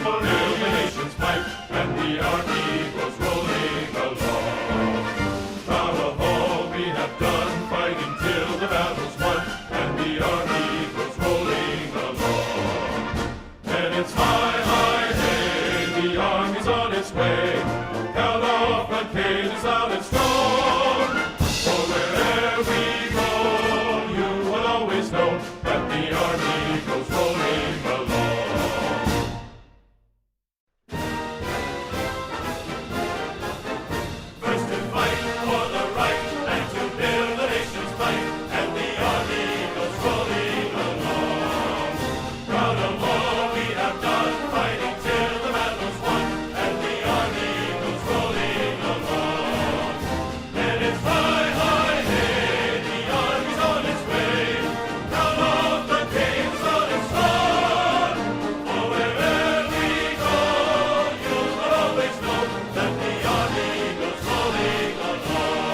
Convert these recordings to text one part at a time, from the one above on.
Till the nations fight and the army goes rolling along. Proud of all we have done, fighting till the battle's won and the army goes rolling along. And it's high, high, hey, the army's on its way. Count off the cages loud and strong. For wherever we go, you will always know that the army goes rolling along. First to fight for the right and to build the nation's might, and the army goes rolling along. Proud of all we have done, fighting till the battle's won, and the army goes rolling along. And it's high, high, hey, the army's on its way. Count off the days on its run. For wherever we go, you will always know that the army goes rolling along.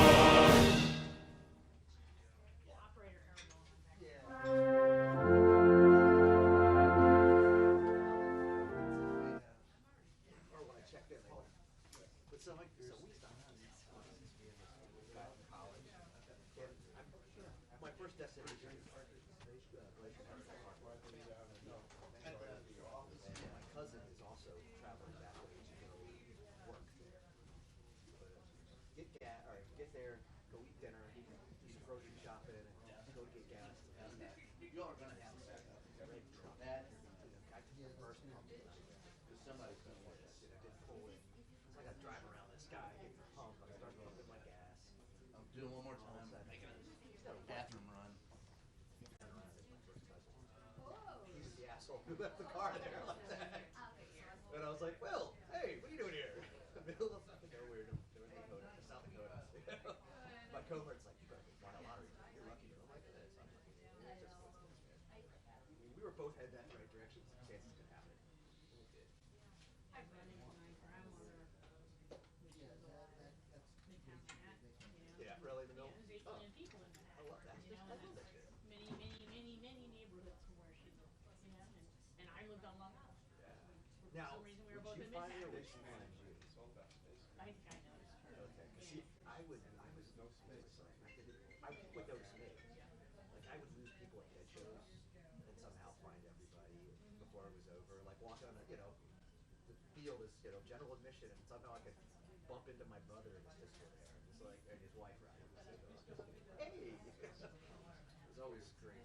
My first destination is my cousin is also traveling that way to go work there. Get there, go eat dinner, do some grocery shopping, and go get gas. You are gonna have that. That I took the first pump because somebody's gonna want that shit. I didn't pull in. So I got to drive around this guy, get the pump, I start pumping my gas. I'm doing one more time, making a bathroom run. He's the asshole who left the car there like that. And I was like, Will, hey, what are you doing here? In the middle of fucking nowhere, South Dakota. My cohort's like, you better won a lottery. You're lucky. I'm like, it is. I'm like, it's just coincidence, man. I mean, we were both headed that right direction. Chances could happen. We did. Yeah, really, the middle. Oh, I love that. I love that shit. Many neighborhoods from where she lived, and I lived on Long Island. Now, some reason we were would both you in find her or Midtown. would she find you? I think I noticed her. Okay, 'cause see, I would notice me. Like, I would lose people at head shows and somehow find everybody before it was over. Like, walk on the field is, general admission, and somehow I could bump into my brother and his sister there. It's like, and his wife, right? Hey! It was always great.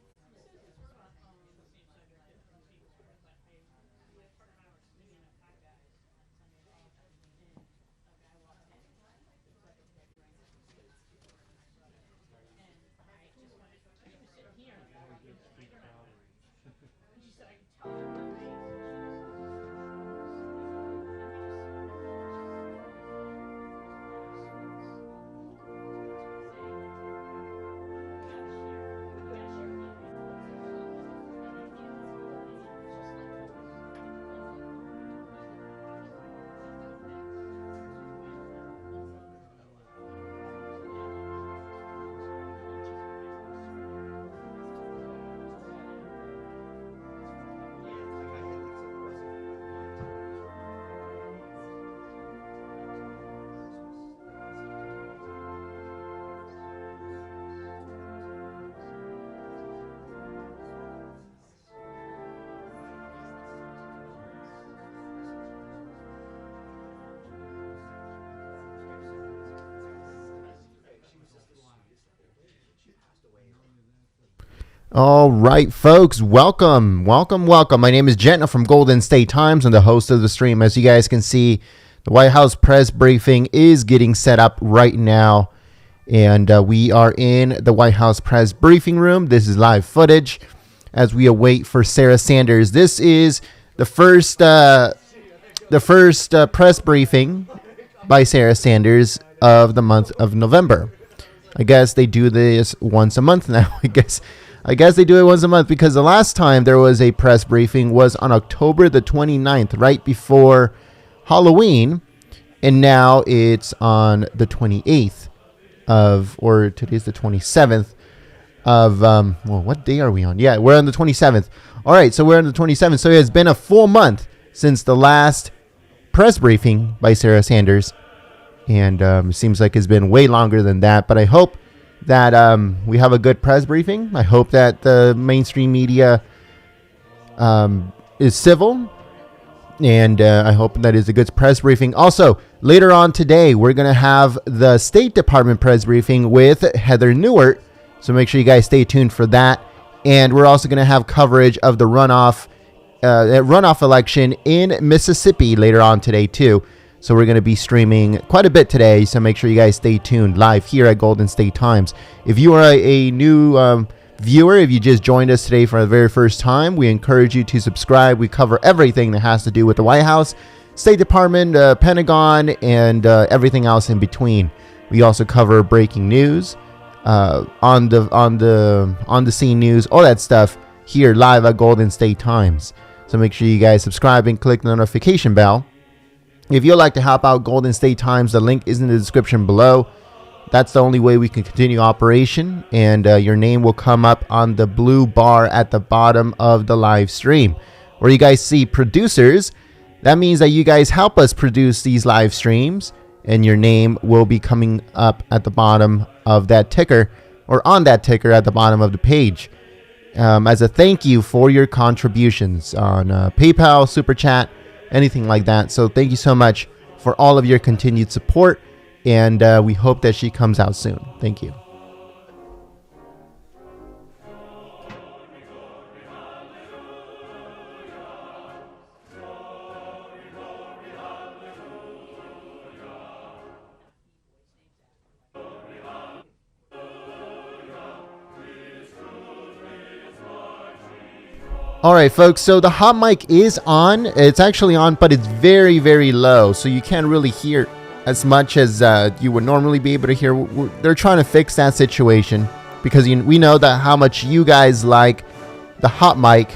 All right, folks, welcome. My name is Jenna from Golden State Times. I'm the host of the stream. As you guys can see, the White House press briefing is getting set up right now, and we are in the White House press briefing room. This is live footage as we await for Sarah Sanders. This is the first press briefing by Sarah Sanders of the month of November. I guess they do this once a month now. I guess they do it once a month because the last time there was a press briefing was on October the 29th, right before Halloween. And now it's on the 28th or today's the 27th of, what day are we on? Yeah, we're on the 27th. All right, so we're on the 27th. So it has been a full month since the last press briefing by Sarah Sanders. And it seems like it's been way longer than that. But I hope that we have a good press briefing. I hope that the mainstream media is civil. And I hope that is a good press briefing. Also, later on today, we're going to have the State Department press briefing with Heather Nauert. So make sure you guys stay tuned for that. And we're also going to have coverage of the runoff election in Mississippi later on today, too. So we're going to be streaming quite a bit today. So make sure you guys stay tuned live here at Golden State Times. If you are a new viewer, if you just joined us today for the very first time, we encourage you to subscribe. We cover everything that has to do with the White House, State Department, Pentagon, and everything else in between. We also cover breaking news, on the scene news, all that stuff here live at Golden State Times. So make sure you guys subscribe and click the notification bell. If you'd like to help out Golden State Times, the link is in the description below. That's the only way we can continue operation, and your name will come up on the blue bar at the bottom of the live stream. Where you guys see producers, that means that you guys help us produce these live streams, and your name will be coming up at the bottom of that ticker, or on that ticker at the bottom of the page, as a thank you for your contributions on PayPal, Super Chat, anything like that. So thank you so much for all of your continued support. And we hope that she comes out soon. Thank you. All right, folks. So the hot mic is on. It's actually on, but it's very, very low. So you can't really hear as much as you would normally be able to hear. They're trying to fix that situation because we know that how much you guys like the hot mic,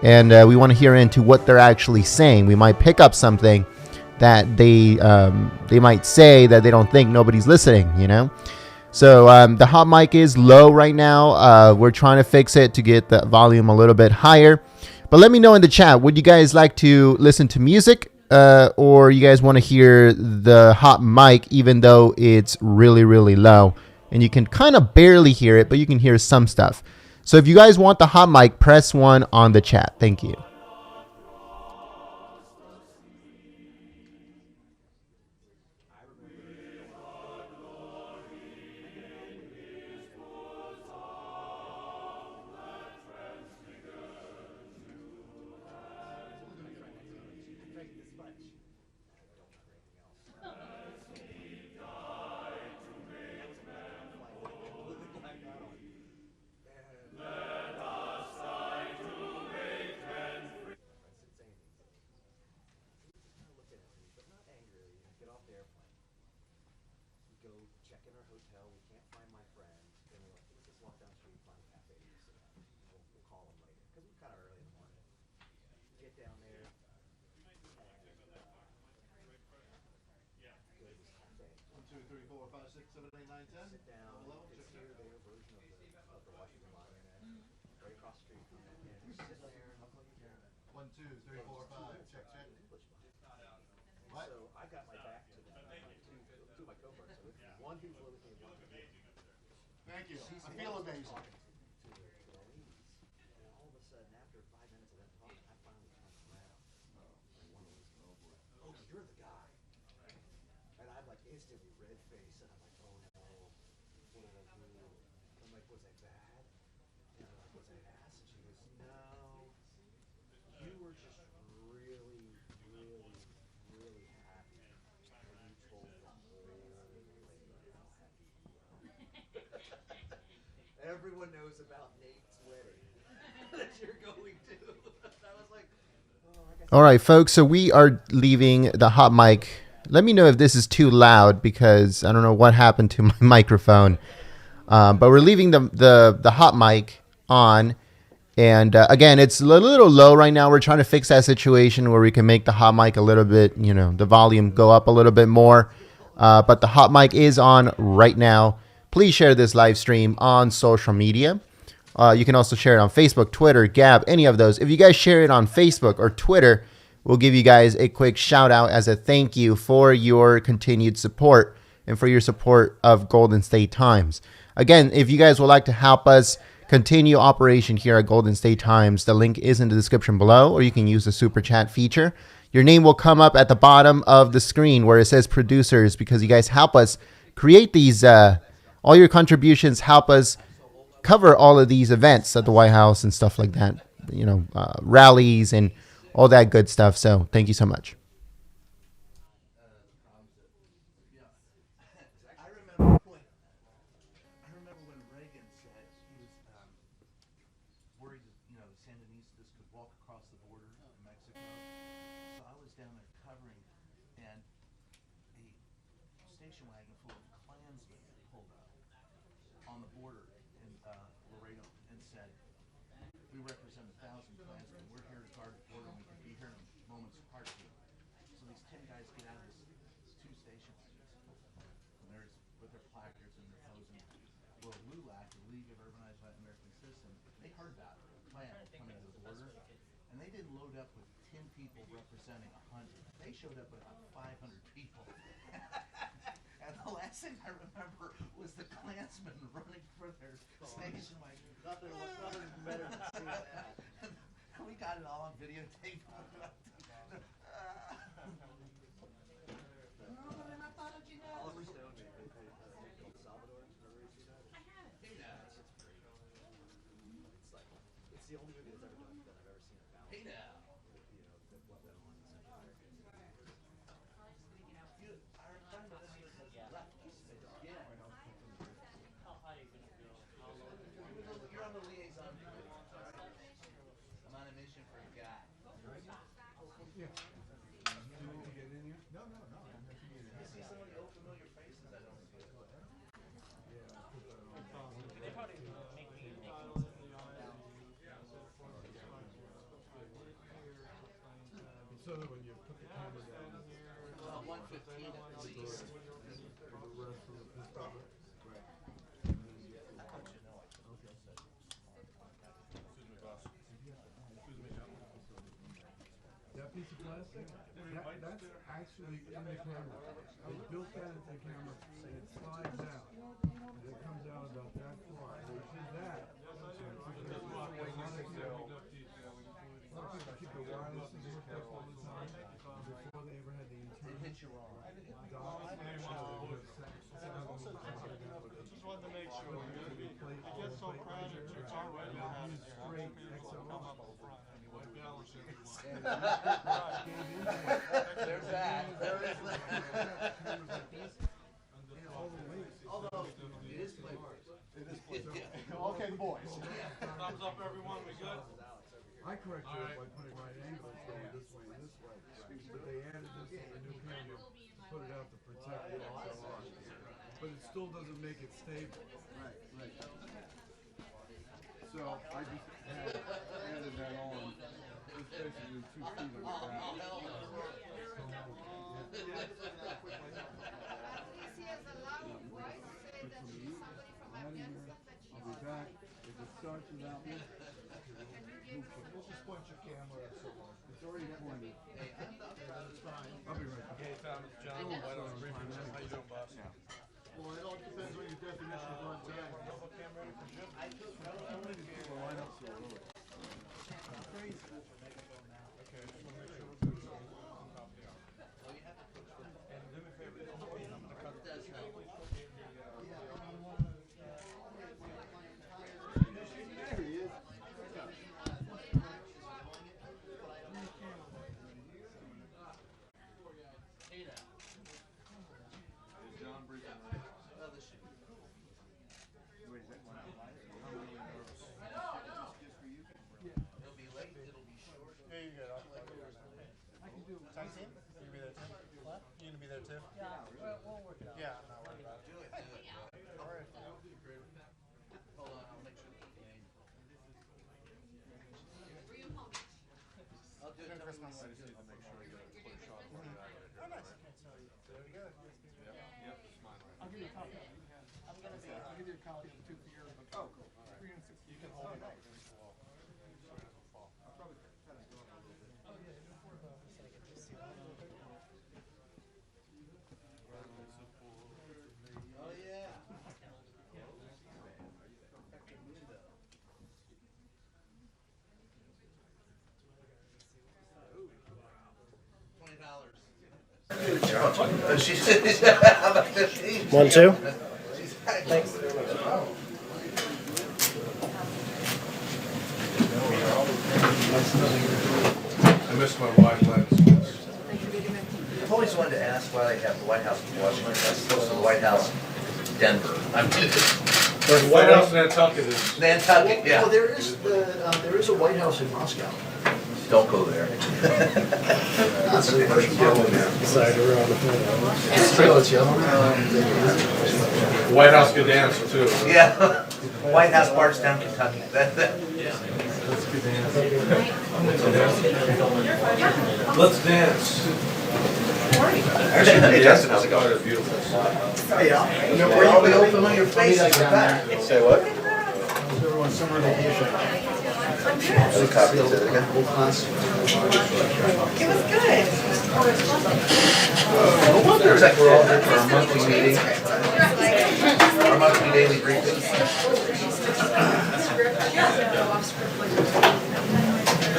and we want to hear into what they're actually saying. We might pick up something that they might say that they don't think nobody's listening, you know. So the hot mic is low right now. We're trying to fix it to get the volume a little bit higher. But let me know in the chat, would you guys like to listen to music? Or you guys want to hear the hot mic even though it's really, really low? And you can kind of barely hear it, but you can hear some stuff. So if you guys want the hot mic, press 1 on the chat. Thank you. Thank you. I feel amazing. Oh, you're the guy. And I'm like instantly red faced, and I'm like, oh no, what did I do? I'm like, was I bad? And I'm like, was I ass? And she goes, no, you were just really, really, really happy when you told the whole lady how happy you were. Everyone knows about Nate's wedding that you're going to. I was like, oh, I guess. All right, folks. So we are leaving the hot mic. Let me know if this is too loud because I don't know what happened to my microphone. But we're leaving the hot mic on. And again, it's a little low right now. We're trying to fix that situation where we can make the hot mic a little bit, the volume go up a little bit more. But the hot mic is on right now. Please share this live stream on social media. You can also share it on Facebook, Twitter, Gab, any of those. If you guys share it on Facebook or Twitter, we'll give you guys a quick shout out as a thank you for your continued support and for your support of Golden State Times. Again, if you guys would like to help us continue operation here at Golden State Times, the link is in the description below, or you can use the super chat feature. Your name will come up at the bottom of the screen where it says producers, because you guys help us create these, all your contributions help us cover all of these events at the White House and stuff like that, rallies and all that good stuff. So thank you so much. I remember when Reagan said he was worried that the Sandinistas could walk across the border in Mexico. So I was down there covering, and a station wagon full of Klansmen pulled up on the border in Laredo and said, "We represent 1,000 Klansmen. We're here to guard the border. We can be here in a moment's heartbeat." So these 10 guys get out of this two station wagons, and they're with their placards and they're posing. Well, LULAC, the League of Urbanized Latin American Citizen, they heard about it, the Klan coming to the border, and they didn't load up with 10 people representing 100. They showed up with about 500 people. And the last thing I remember was the Klansmen running for their station wagon. Nothing better than seeing that. And we got it all on videotape. Oliver Stone made El Salvador. Remember you see that? I haven't. It's like it's the only movie that's ever done that I've ever seen about Hey now. what went on in Central America. You're on the liaison. I'm on a mission for a guy. You see so many old familiar faces I don't see. So that when you put the camera down, 115 at least. the rest of the pistol. Right. That piece of plastic, that's actually in the camera. I built that into the camera, and it slides out. And it comes out about that far. So you see that. A lot of people keep their wireless and hooked up all the time before they ever had the antenna. It hits you wrong. Just wanted to make sure. It gets so crowded, it's all right to have it. Straight XLR. There's that. There is that. Although, it is playboy. Okay, boys. Thumbs up, everyone. We good? I corrected it by putting right angles going this way and this way. But they added this to the new camera, put it out to protect the XLR. But it still doesn't make it stable. Right. So I just added that on. It's basically 2 feet of that. I'll be back. If it starts without me, we'll just point your camera up somewhere. It's already pointed. I'll be right back. Hey, Thomas, John, White House briefing. How you doing, boss? Well, it all depends on your definition of on time. She's about 15. 1, 2. Thanks. I miss my wide lens. I've always wanted to ask why they have the White House in Washington as opposed to the White House in Denver. I mean, The White House in Nantucket is. Nantucket, yeah. Well, there is a White House in Moscow. Don't go there. That's a Russian problem there. Side around the phone. It's true, it's yellow. The White House could dance too. Yeah. White House, Bardstown, Kentucky. Let's dance. Hey, Justin, how's it going? Beautiful. Hey, Were you with open on your face like that? Say what? Everyone's summer vacation. Any copies of it again? Whole class. It was good. No wonder. It's like we're all here for our monthly meeting. Our monthly daily briefing.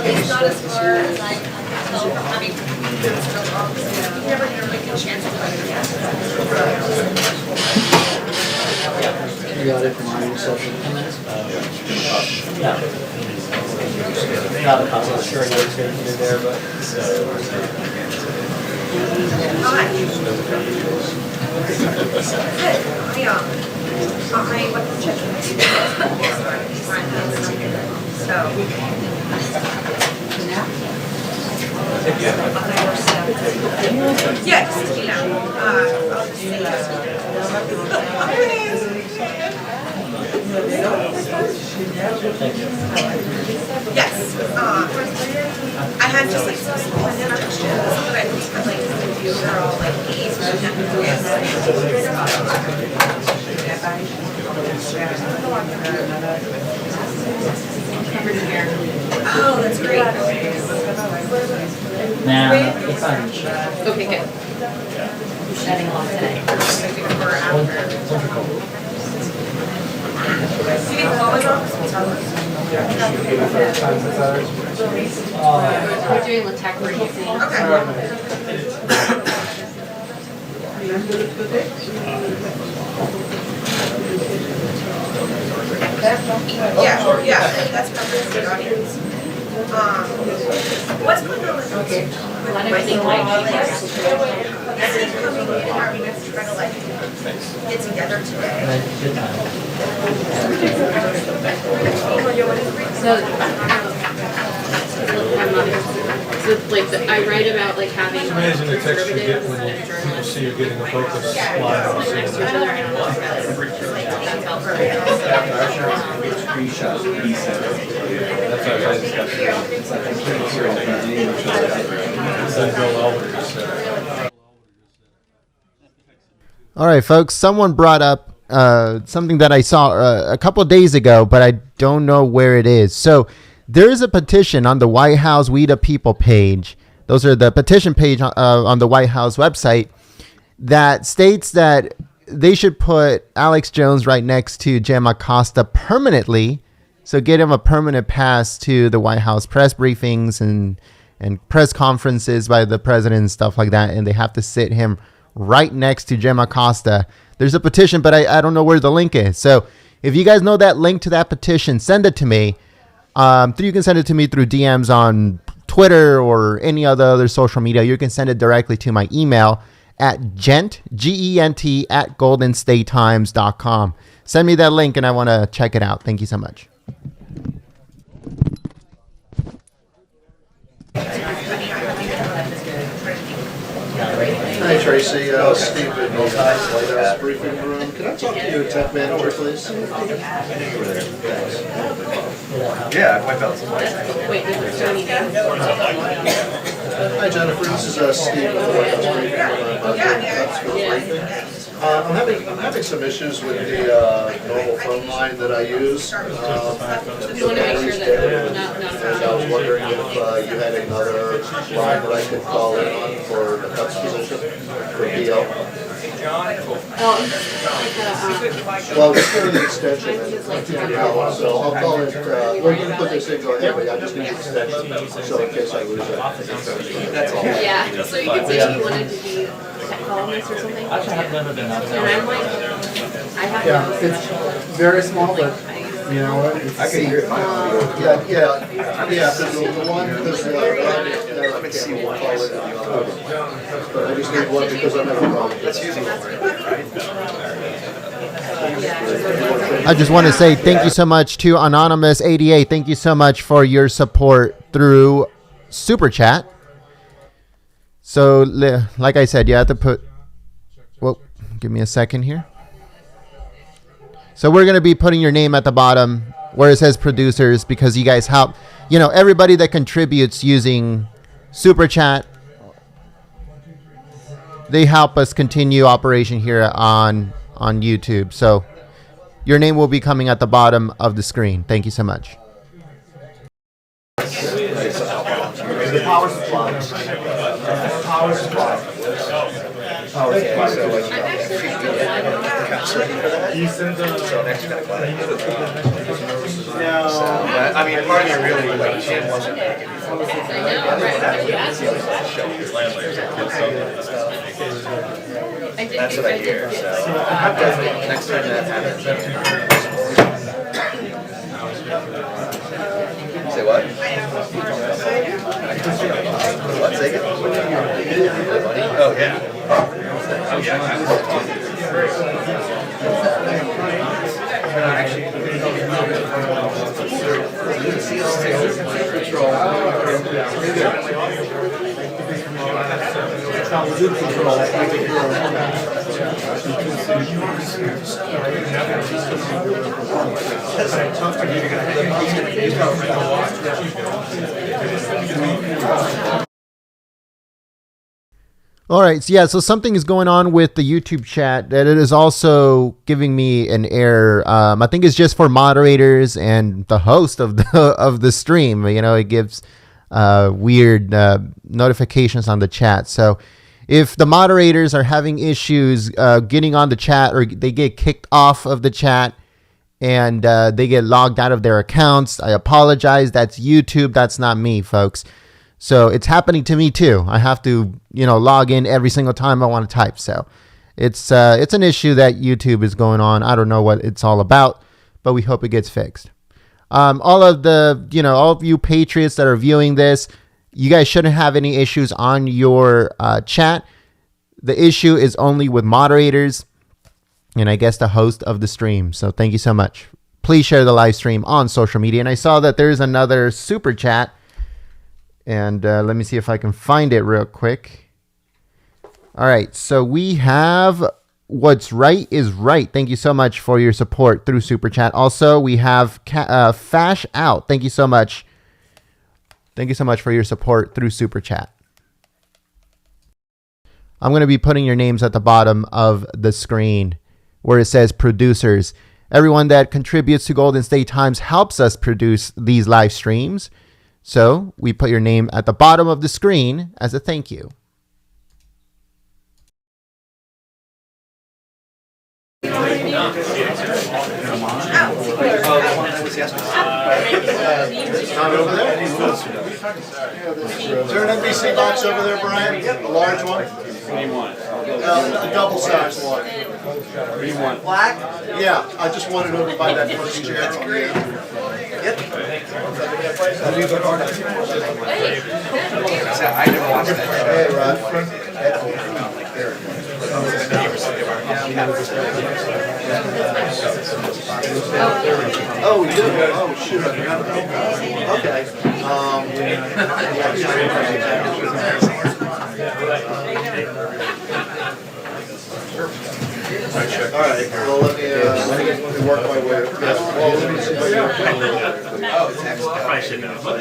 It's not as far as I felt. I mean, it was really long. You never get like a chance to You got it from our own session. Not sure what's going to be there, but I wasn't checking my yes, you know, I'll just say yes. I had just like some small instructions that I just had like review. They're all like A's. Oh, that's great. nah, it's on. Okay, good. Shedding off today. Before or after. You can call it off. We're doing the tech briefing. Yeah, that's probably a good audience. What's going on with Let everything like everything coming in? Are we going to try to like get together today? So like I write about like having It's amazing the text you get when people see you're getting a focus slide on next to each other and that's how perfect. All right, folks. Someone brought up something that I saw a couple of days ago, but I don't know where it is. So there is a petition on the White House We the People page. Those are the petition page on the White House website that states that they should put Alex Jones right next to Jim Acosta permanently. So get him a permanent pass to the White House press briefings and press conferences by the president and stuff like that. And they have to sit him right next to Jim Acosta. There's a petition, but I don't know where the link is. So if you guys know that link to that petition, send it to me. You can send it to me through DMs on Twitter or any other social media. You can send it directly to my email at gent, G-E-N-T, at goldenstatetimes.com. Send me that link and I want to check it out. Thank you so much. Hi Tracy, Steve in the White House briefing room. Can I talk to your tech manager, please? Yeah, I wiped out some lights. Wait, there's so many names. Hi Jennifer, this is Steve in the White House briefing room. I'm having some issues with the normal phone line that I use. You want to make sure that not And I was wondering if you had another line that I could call in on for the cuts position for BL. Well, we're doing the extension, so I'll call it, we're gonna put this in, go ahead, but I just need the extension, so in case I lose it. That's all. Yeah, so you could say you wanted to be a columnist or something. Actually, I've never been out And there. I'm like, I have Yeah, no it's special. very small, but you know what? It's I can hear it. Yeah, because the one, because the, let me see one, call it, but I just need one because I'm having a problem. Let's use it, right? I just want to say thank you so much to Anonymous88. Thank you so much for your support through Super Chat. So, like I said, you have to put... Well, give me a second here. So we're going to be putting your name at the bottom where it says producers because you guys help. You know, everybody that contributes using Super Chat, they help us continue operation here on YouTube. So your name will be coming at the bottom of the screen. Thank you so much. the power supply. Power supply. I mean, part of me really, like, Jim wasn't making it. That's what I hear, so next time that happens. Say what? What, say again? Oh, yeah. Oh, yeah. All right. So, yeah, so something is going on with the YouTube chat that it is also giving me an error. I think it's just for moderators and the host of the stream. You know, it gives weird notifications on the chat. So if the moderators are having issues getting on the chat or they get kicked off of the chat and they get logged out of their accounts, I apologize. That's YouTube. That's not me, folks. So it's happening to me too. I have to, log in every single time I want to type. So it's an issue that YouTube is going on. I don't know what it's all about, but we hope it gets fixed. All of all of you Patriots that are viewing this, you guys shouldn't have any issues on your chat. The issue is only with moderators and I guess the host of the stream. So thank you so much. Please share the live stream on social media. And I saw that there's another super chat. And let me see if I can find it real quick. All right. So we have What's Right is Right. Thank you so much for your support through Super Chat. Also, we have Fash Out. Thank you so much. Thank you so much for your support through Super Chat. I'm going to be putting your names at the bottom of the screen where it says producers. Everyone that contributes to Golden State Times helps us produce these live streams. So we put your name at the bottom of the screen as a thank you. Not over there? Is there an NBC box over there, Brian? A large one? What do you want? A double-sized one. What do you want? Black? Yeah, I just wanted over by that first chair. That's great. I never watched that show. Hey, Rod. Oh, we do? Oh, shoot. I forgot about that. Okay. All right. Well, let me work my way. Oh, it's excellent. I should know. All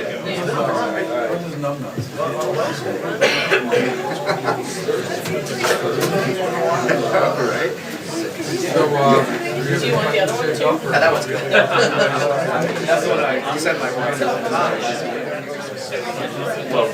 right. Do you want the other one too? Yeah, that one's good. That's what you said my wife is Well,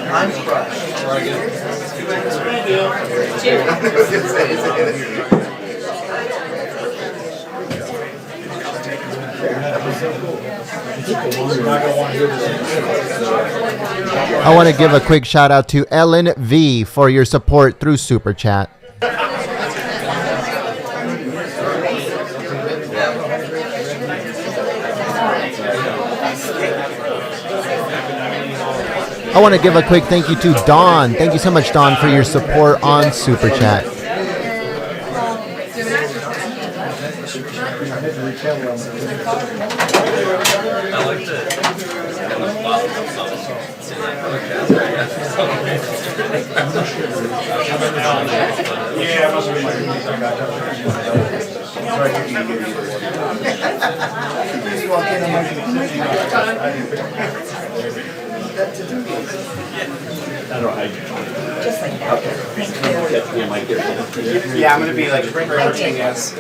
I'm crushed. I want to give a quick shout out to Ellen V for your support through Super Chat. I want to give a quick thank you to Dawn. Thank you so much, Dawn, for your support on Super Chat. Yeah, I'm gonna be like approaching us.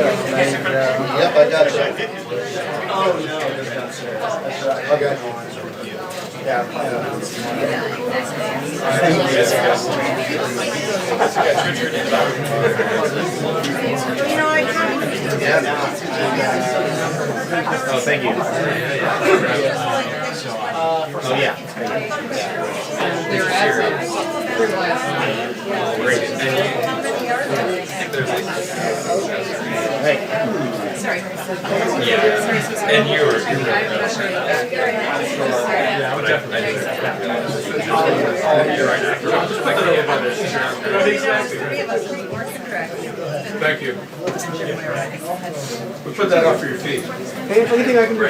Yep, I got you. Oh no, Okay. yeah, plan on it. You know, I kind of. Oh, thank you. Oh yeah. Hey. Sorry. And you were. Thank you. We put that up for your feet. Hey, if anything I can do for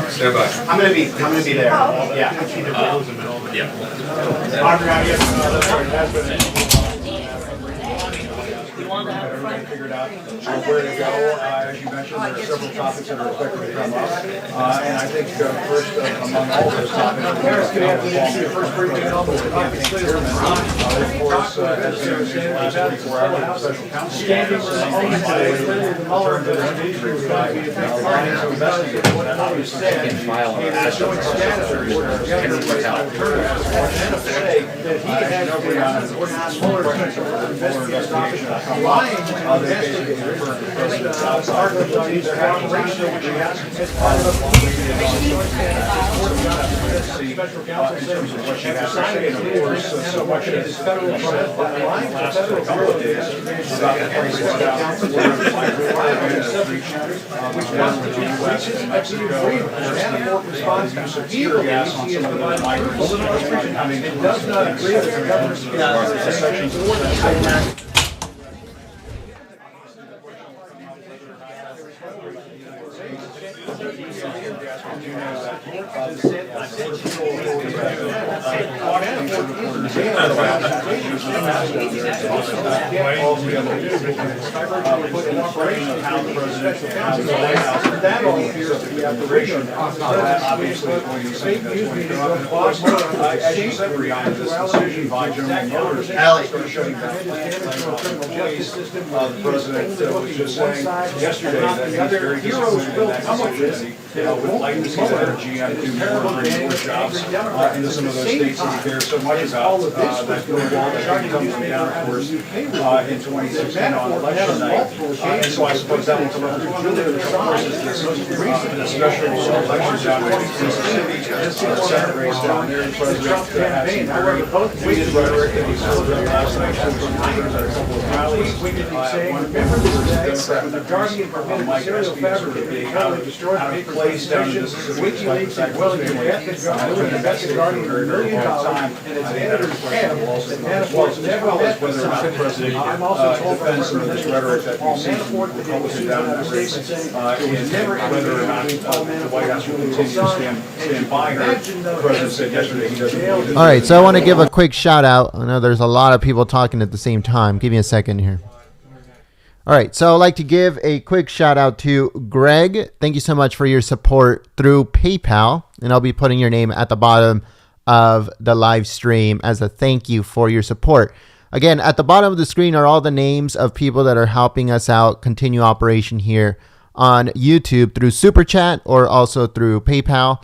Stand by. I'm gonna be there. Yeah. Everybody figured out where to go. As you mentioned, there are several topics that are expected to come up. And I think first among all those topics, of course, as there was in the last 24 hours, the special counsel Alliance of Investigators that obviously can file showing status reports that he had a smaller investigation lying when investigating the president's articles on his operation, which he has as part of special counsel says what she has to say, and of course, so much of this federal trial lying to federal authorities about the president's counsel which was the U.S. and Mexico, and response to severe gas on some of the migrants. It does not agree with the governor's section 4. That all appears to be operation. Obviously, as you said, Brianna, this decision by General Motors started shutting down plants. The president was just saying yesterday that he's very disappointed in that decision. Would like to see that GM do more and more jobs into some of those states that he cares so much about. That bill that comes down, of course, in 2016 on election night. And so I suppose that will come up. Of course, is this special election down in Mississippi, Senate race down there. The president had some very weighted rhetoric that he said last night from at a couple of rallies. One Democrat, Mike Espy, sort of being out of place down in Mississippi, despite the fact that his family has been investigated for a very, very long time. I think that is a question will also come as well as whether or not the president defends some of this rhetoric that we've seen from Republicans down in that race, and whether or not the White House will continue to stand by her. The president said yesterday he doesn't believe it. All right, so I want to give a quick shout out. I know there's a lot of people talking at the same time. Give me a second here. All right, so I'd like to give a quick shout out to Greg. Thank you so much for your support through PayPal, and I'll be putting your name at the bottom of the live stream as a thank you for your support. Again, at the bottom of the screen are all the names of people that are helping us out continue operation here on YouTube through Super Chat or also through PayPal.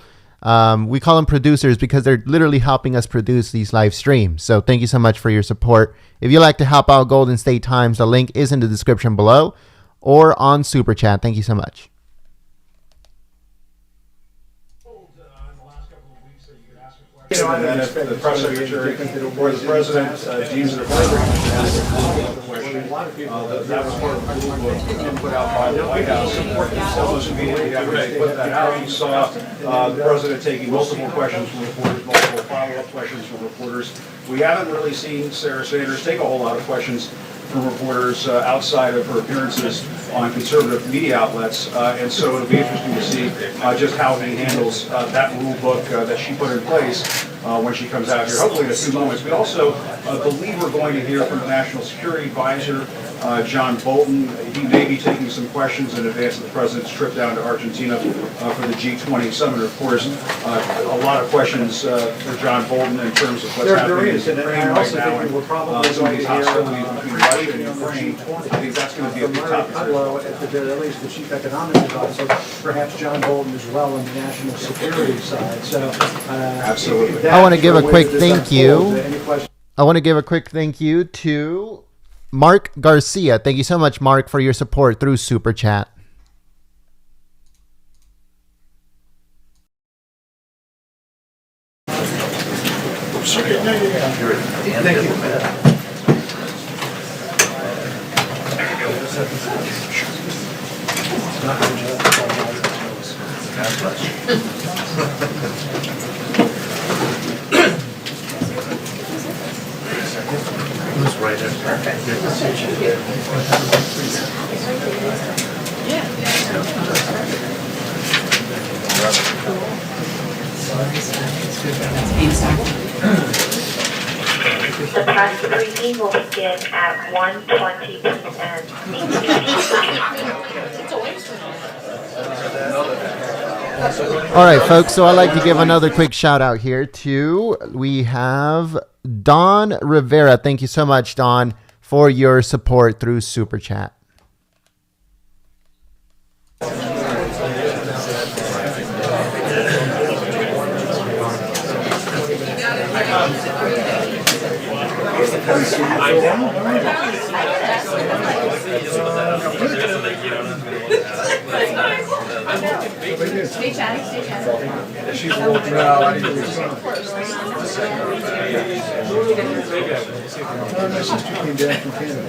We call them producers because they're literally helping us produce these live streams. So thank you so much for your support. If you'd like to help out Golden State Times, the link is in the description below or on Super Chat. Thank you so much. And then if the press secretary or the president deems it appropriate to ask a question, that was part of the rule book put out by the White House. Almost immediately after they put that out, you saw the president taking multiple questions from reporters, multiple follow-up questions from reporters. We haven't really seen Sarah Sanders take a whole lot of questions from reporters outside of her appearances on conservative media outlets, and so it'll be interesting to see just how he handles that rule book that she put in place when she comes out here, hopefully in a few moments. We also believe we're going to hear from the National Security Advisor, John Bolton. He may be taking some questions in advance of the president's trip down to Argentina for the G20 summit. Of course, a lot of questions for John Bolton in terms of what's happening in Ukraine right now, and some of these hostilities between Russia and Ukraine. I think that's going to be a big topic. At the very least, the chief economic advisor, perhaps John Bolton as well on the national security side. So, absolutely. I want to give a quick thank you. I want to give a quick thank you to Mark Garcia. Thank you so much, Mark, for your support through Super Chat. Thank you. Who's right there? Perfect. The press briefing will begin at 1:20 p.m. All right, folks, so I'd like to give another quick shout out here to, we have Don Rivera. Thank you so much, Don, for your support through Super Chat. Stay chatty, stay chatty. She's a little dry. My sister came down from Canada.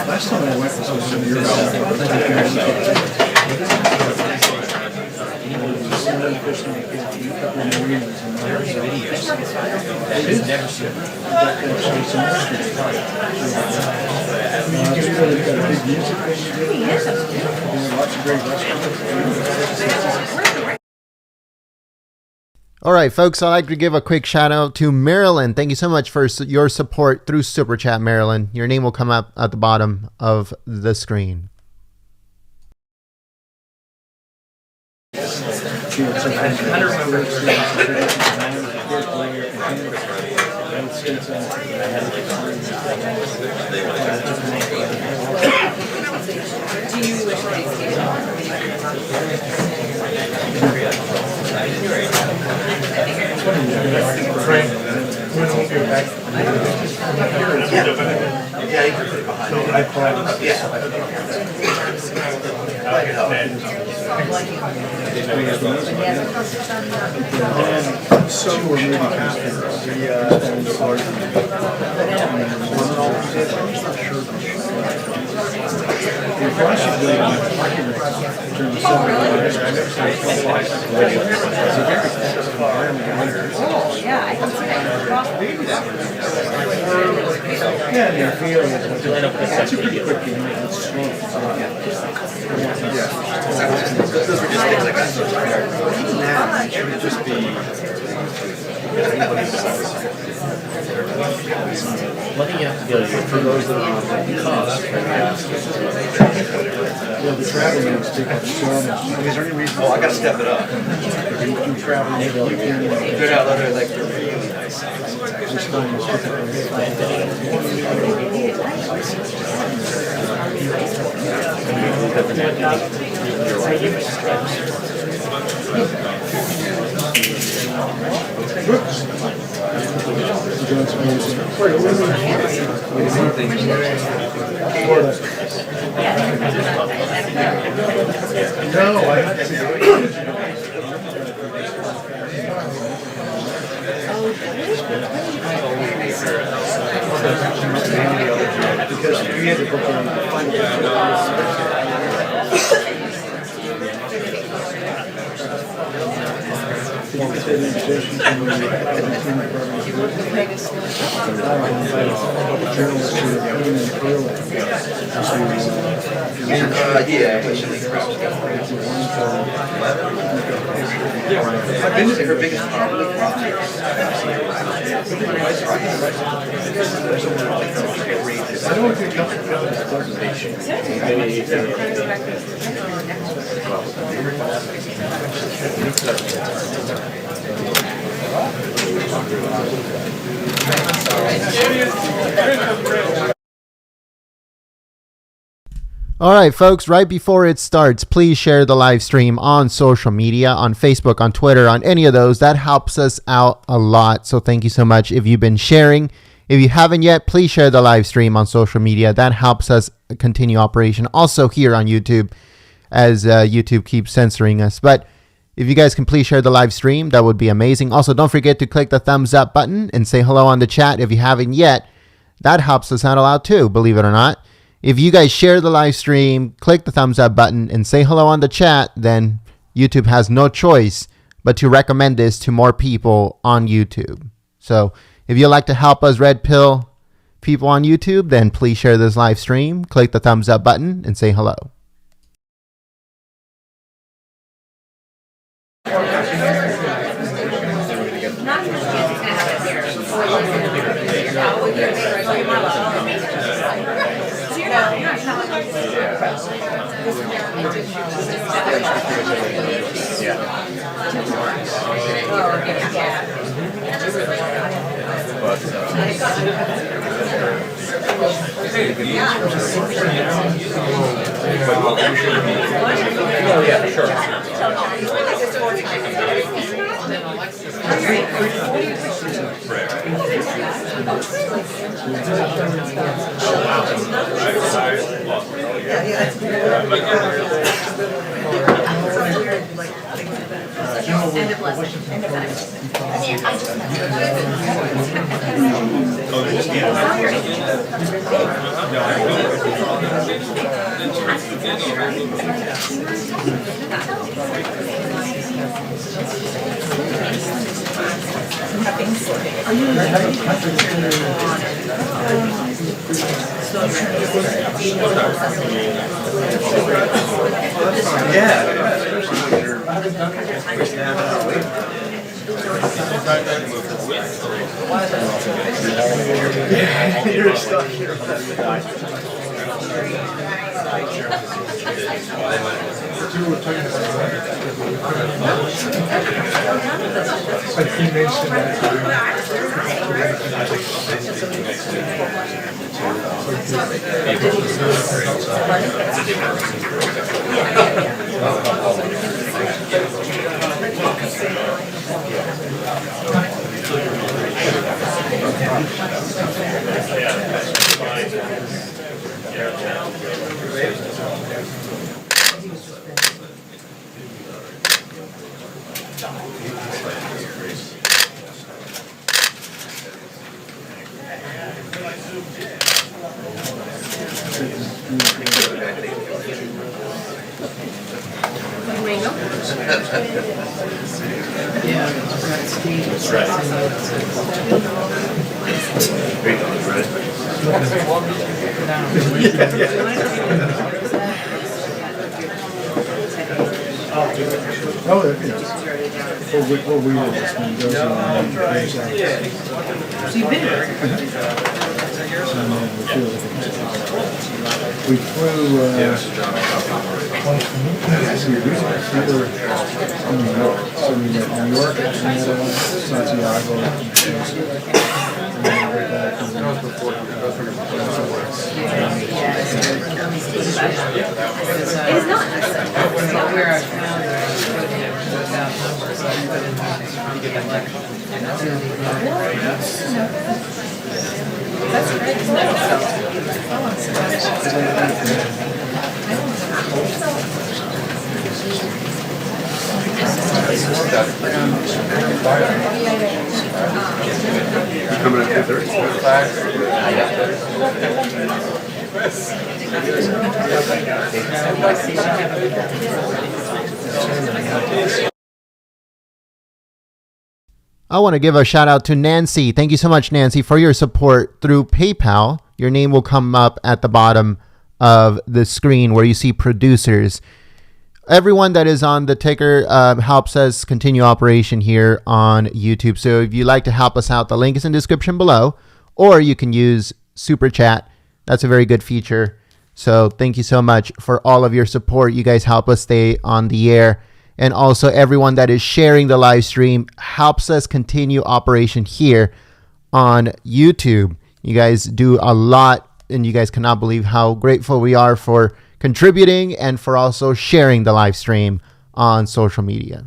Last time I went was some years All right, folks, I'd like to give a quick shout out to Marilyn. Thank you so much for your support through Super Chat, Marilyn. Your name will come up at the bottom of the screen. What do you have to go for those that are on the cost? The traveling is taking so much. Is there any reason? Oh, I gotta step it up. You travel, you can. They're not literally like they're really nice. This time is no, I had to because we had to book in I've been to her biggest problem. I don't think All right, folks, right before it starts, please share the live stream on social media, on Facebook, on Twitter, on any of those. That helps us out a lot. So thank you so much if you've been sharing. If you haven't yet, please share the live stream on social media. That helps us continue operation. Also here on YouTube, as YouTube keeps censoring us. But if you guys can please share the live stream, that would be amazing. Also, don't forget to click the thumbs up button and say hello on the chat if you haven't yet. That helps us out a lot too, believe it or not. If you guys share the live stream, click the thumbs up button, and say hello on the chat, then YouTube has no choice but to recommend this to more people on YouTube. So if you'd like to help us Red Pill people on YouTube, then please share this live stream, click the thumbs up button, and say hello. You're stuck here. But he mentioned that. Oh, yeah. What we did is when it goes around and goes out. So you've been here? We flew, we were in New York, so we went New York, Santiago, and then right back and then It's not. Where I found without numbers, I put in that's great. Coming up to 30. I want to give a shout out to Nancy. Thank you so much, Nancy, for your support through PayPal. Your name will come up at the bottom of the screen where you see producers. Everyone that is on the ticker helps us continue operation here on YouTube. So if you'd like to help us out, the link is in the description below, or you can use Super Chat. That's a very good feature. So thank you so much for all of your support. You guys help us stay on the air. And also everyone that is sharing the live stream helps us continue operation here on YouTube. You guys do a lot, and you guys cannot believe how grateful we are for contributing and for also sharing the live stream on social media.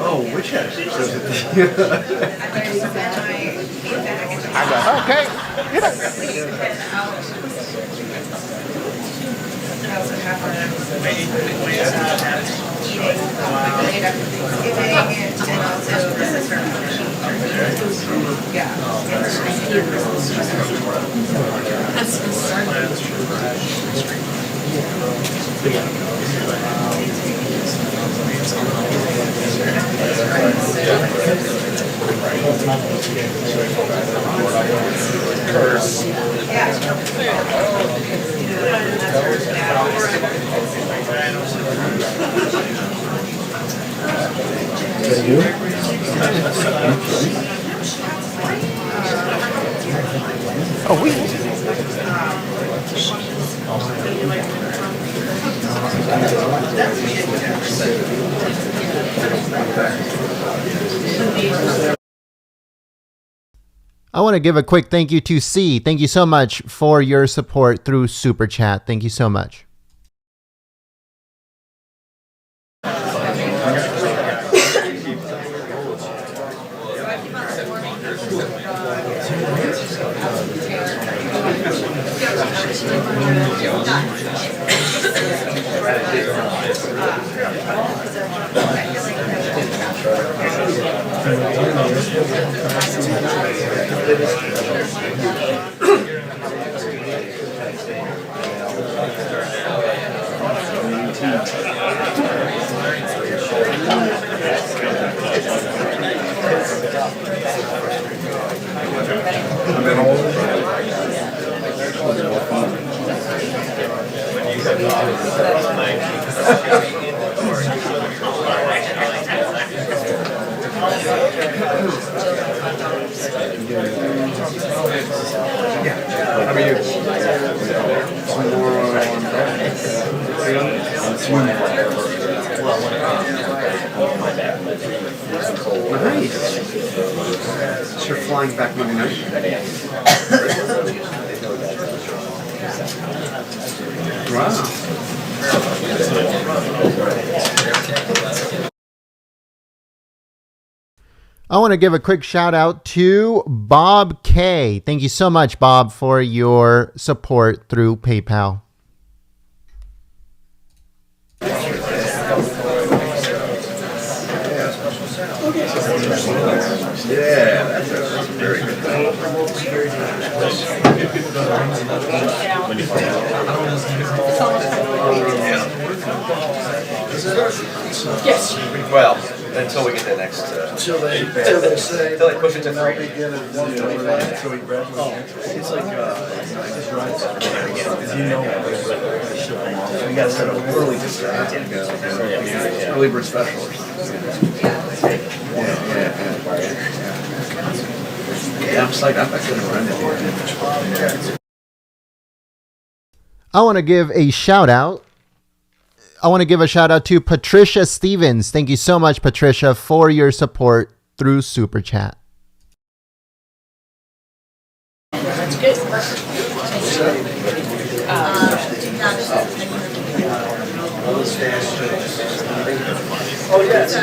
Oh, which has Okay. also have her eating Thanksgiving and also this is her. Yeah. Oh, we. I want to give a quick thank you to C. Thank you so much for your support through Super Chat. Thank you so much. So you're flying back Monday night? Wow. I want to give a quick shout out to Bob K. Thank you so much, Bob, for your support through PayPal. Yeah, that's very good. Yes. Well, until we get the next. Until they say. Until they push it to they'll 3. begin at 1:25, so he graduates. It's like, You know. we got to set up early just to early bird special or something. Yeah, I'm just like, I'm not going to run it. I want to give a shout out. I want to give a shout out to Patricia Stevens. Thank you so much, Patricia, for your support through Super Chat. That's good. Oh, yes.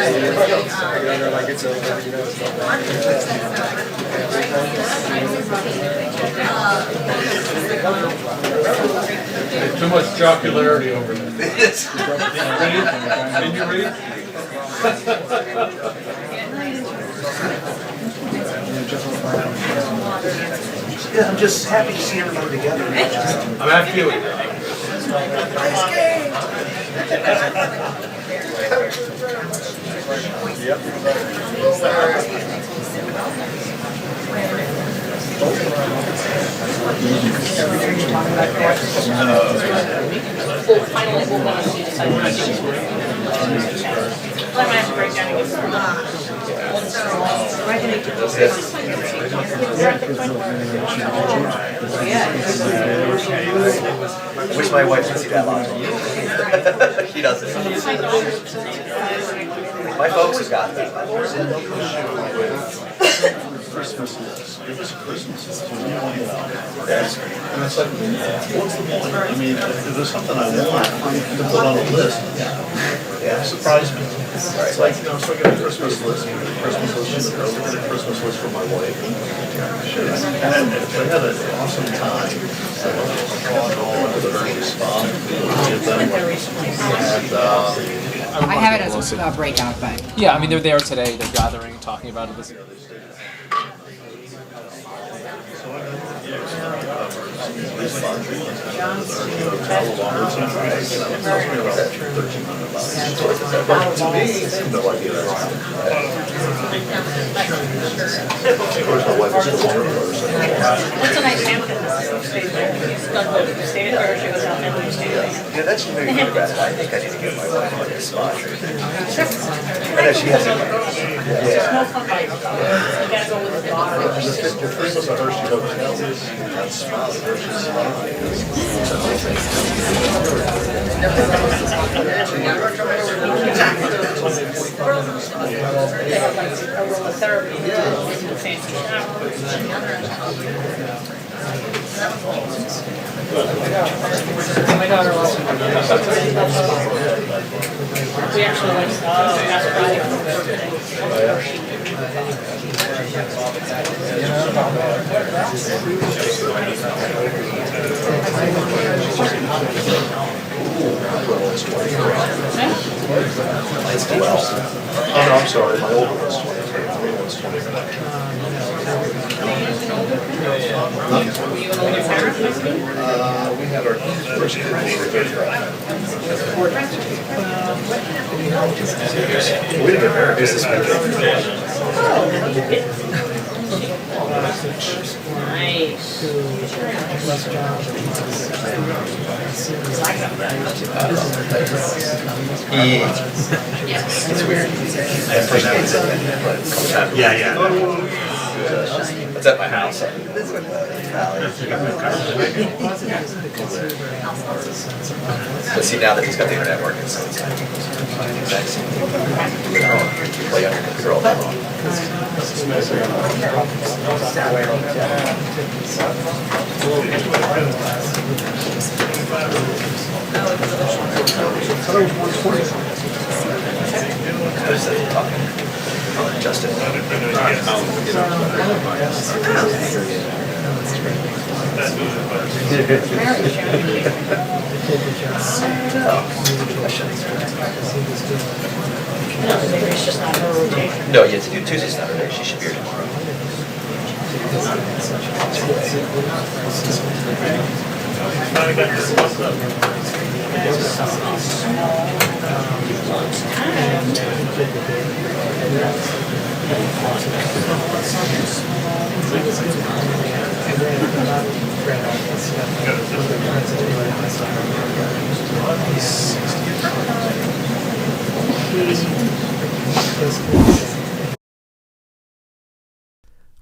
Too much jocularity over there. Can you read? Yeah, I'm just happy to see everybody together. I'm after you. Finally, we'll want to decide what to do. I'm gonna have to break down and get some. Wish my wife could see that live. She doesn't. My folks have got that. Christmas list. Give us a Christmas list. And it's like, what's the point? I mean, if there's something I want to put on a list, surprise me. It's like, so I got a Christmas list, a Christmas list for the girls, a Christmas list for my wife. And I had an awesome time. I have it as a breakout, but Yeah, I mean, they're there today, they're gathering, talking about it. This What's a nice family? Stays there. Stay there, or she goes out there when you stay there. Yeah, that's maybe good. I think I need to get my wife on this spot. And then she has a It's no fun like, you gotta go with the daughter. The first was a Hershey Hotel. That's They have like aromatherapy in the fancy My daughter also. We actually went last Friday for her birthday. Oh, no, I'm sorry, my older one's 23, my little one's 25. We had our first kid when we were 35. We didn't get married this weekend. Nice. It's weird. At first I hates it, but it comes out. Yeah. It's at my house. But see, now that he's got the internet working, so it's like, nice. You play on your computer all day long. Justin. Maybe it's just not her rotation. No, you have to do Tuesday, Saturday. She should be here tomorrow.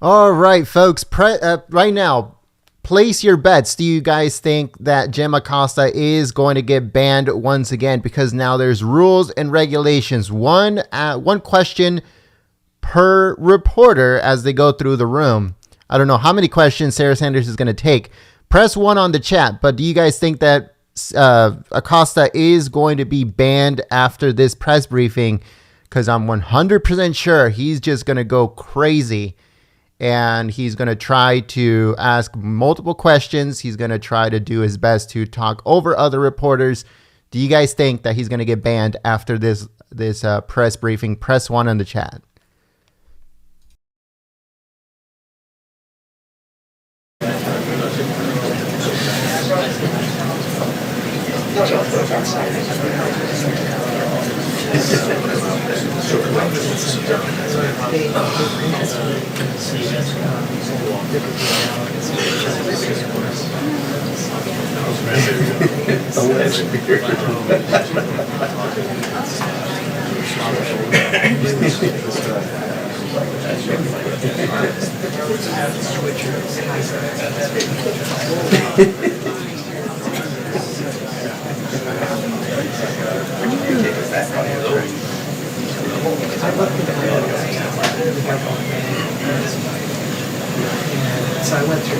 All right, folks. Right now, place your bets. Do you guys think that Jim Acosta is going to get banned once again? Because now there's rules and regulations. One question per reporter as they go through the room. I don't know how many questions Sarah Sanders is going to take. Press 1 on the chat. But do you guys think that Acosta is going to be banned after this press briefing? Because I'm 100% sure he's just going to go crazy. And he's going to try to ask multiple questions. He's going to try to do his best to talk over other reporters. Do you guys think that he's going to get banned after this press briefing? Press 1 on the chat. So I went through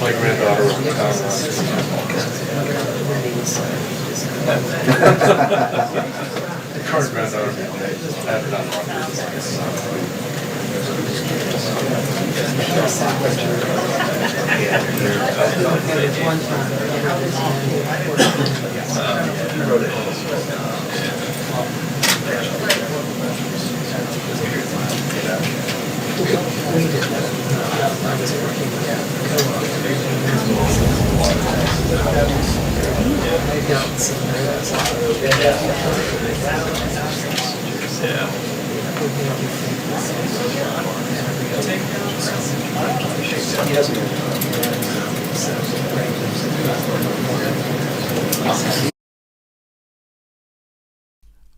My granddaughter was in town.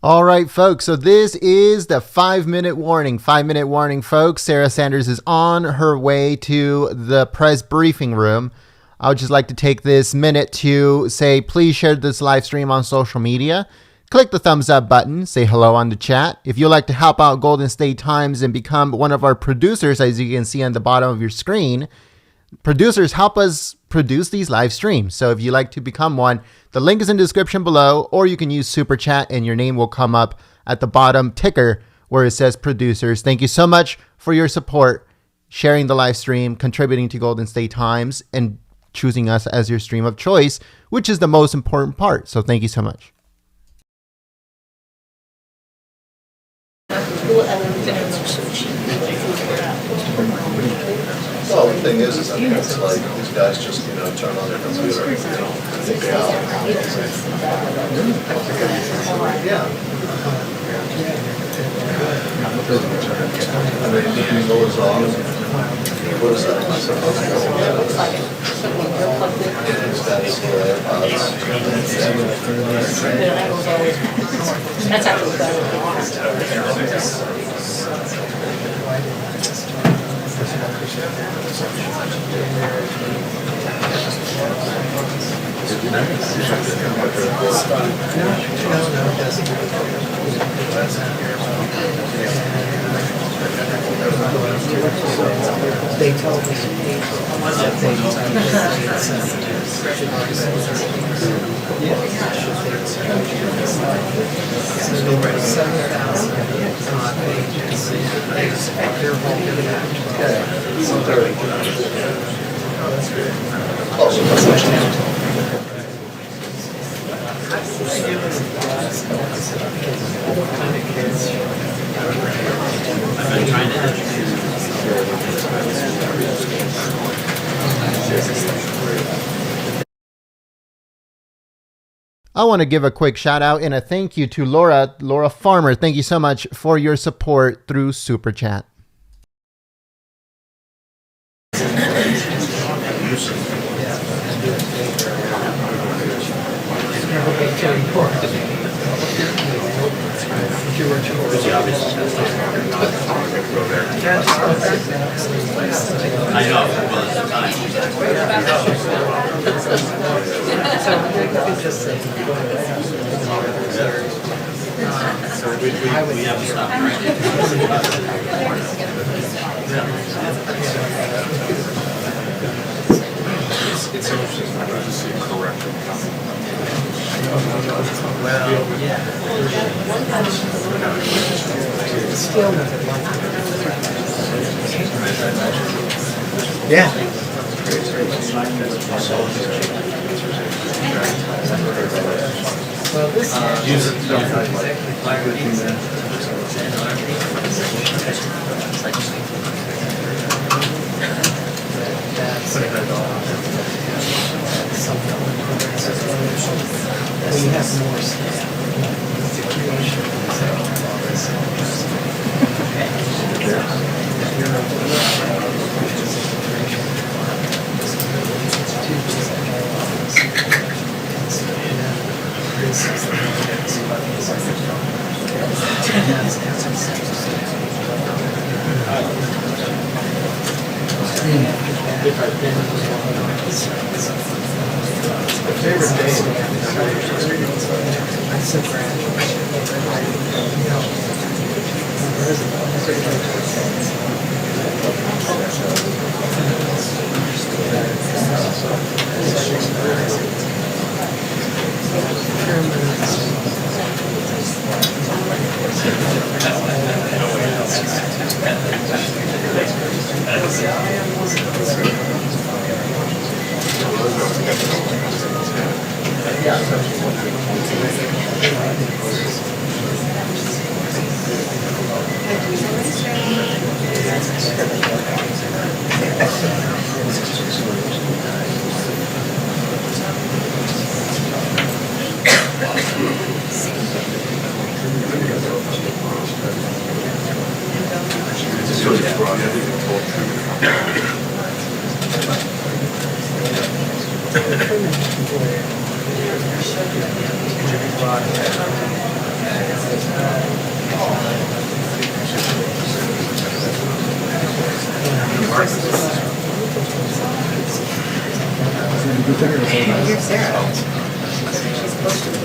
All right, folks. So this is the 5-minute warning. 5-minute warning, folks. Sarah Sanders is on her way to the press briefing room. I would just like to take this minute to say, please share this live stream on social media. Click the thumbs up button. Say hello on the chat. If you'd like to help out Golden State Times and become one of our producers, as you can see on the bottom of your screen, producers help us produce these live streams. So if you'd like to become one, the link is in the description below, or you can use Super Chat and your name will come up at the bottom ticker where it says producers. Thank you so much for your support, sharing the live stream, contributing to Golden State Times, and choosing us as your stream of choice, which is the most important part. So thank you so much. Well, the thing is I mean, it's like these guys just, turn on their computer, and they out. Yeah. I mean, if you go as long, what is that? These guys here, That's actually better. They told me. I want to give a quick shout out and a thank you to Laura Farmer. Thank you so much for your support through Super Chat. I know, well, it's the time. So we have to stop. It's interesting to see a correction coming. Well, Yeah. Well, this we have more Here's Sarah. She's supposed to be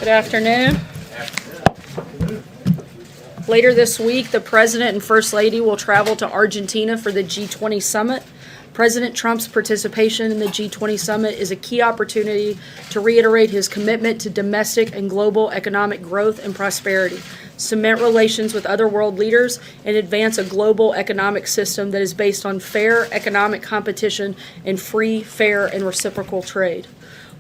Good afternoon. Later this week, the President and First Lady will travel to Argentina for the G20 summit. President Trump's participation in the G20 summit is a key opportunity to reiterate his commitment to domestic and global economic growth and prosperity, cement relations with other world leaders, and advance a global economic system that is based on fair economic competition and free, fair, and reciprocal trade.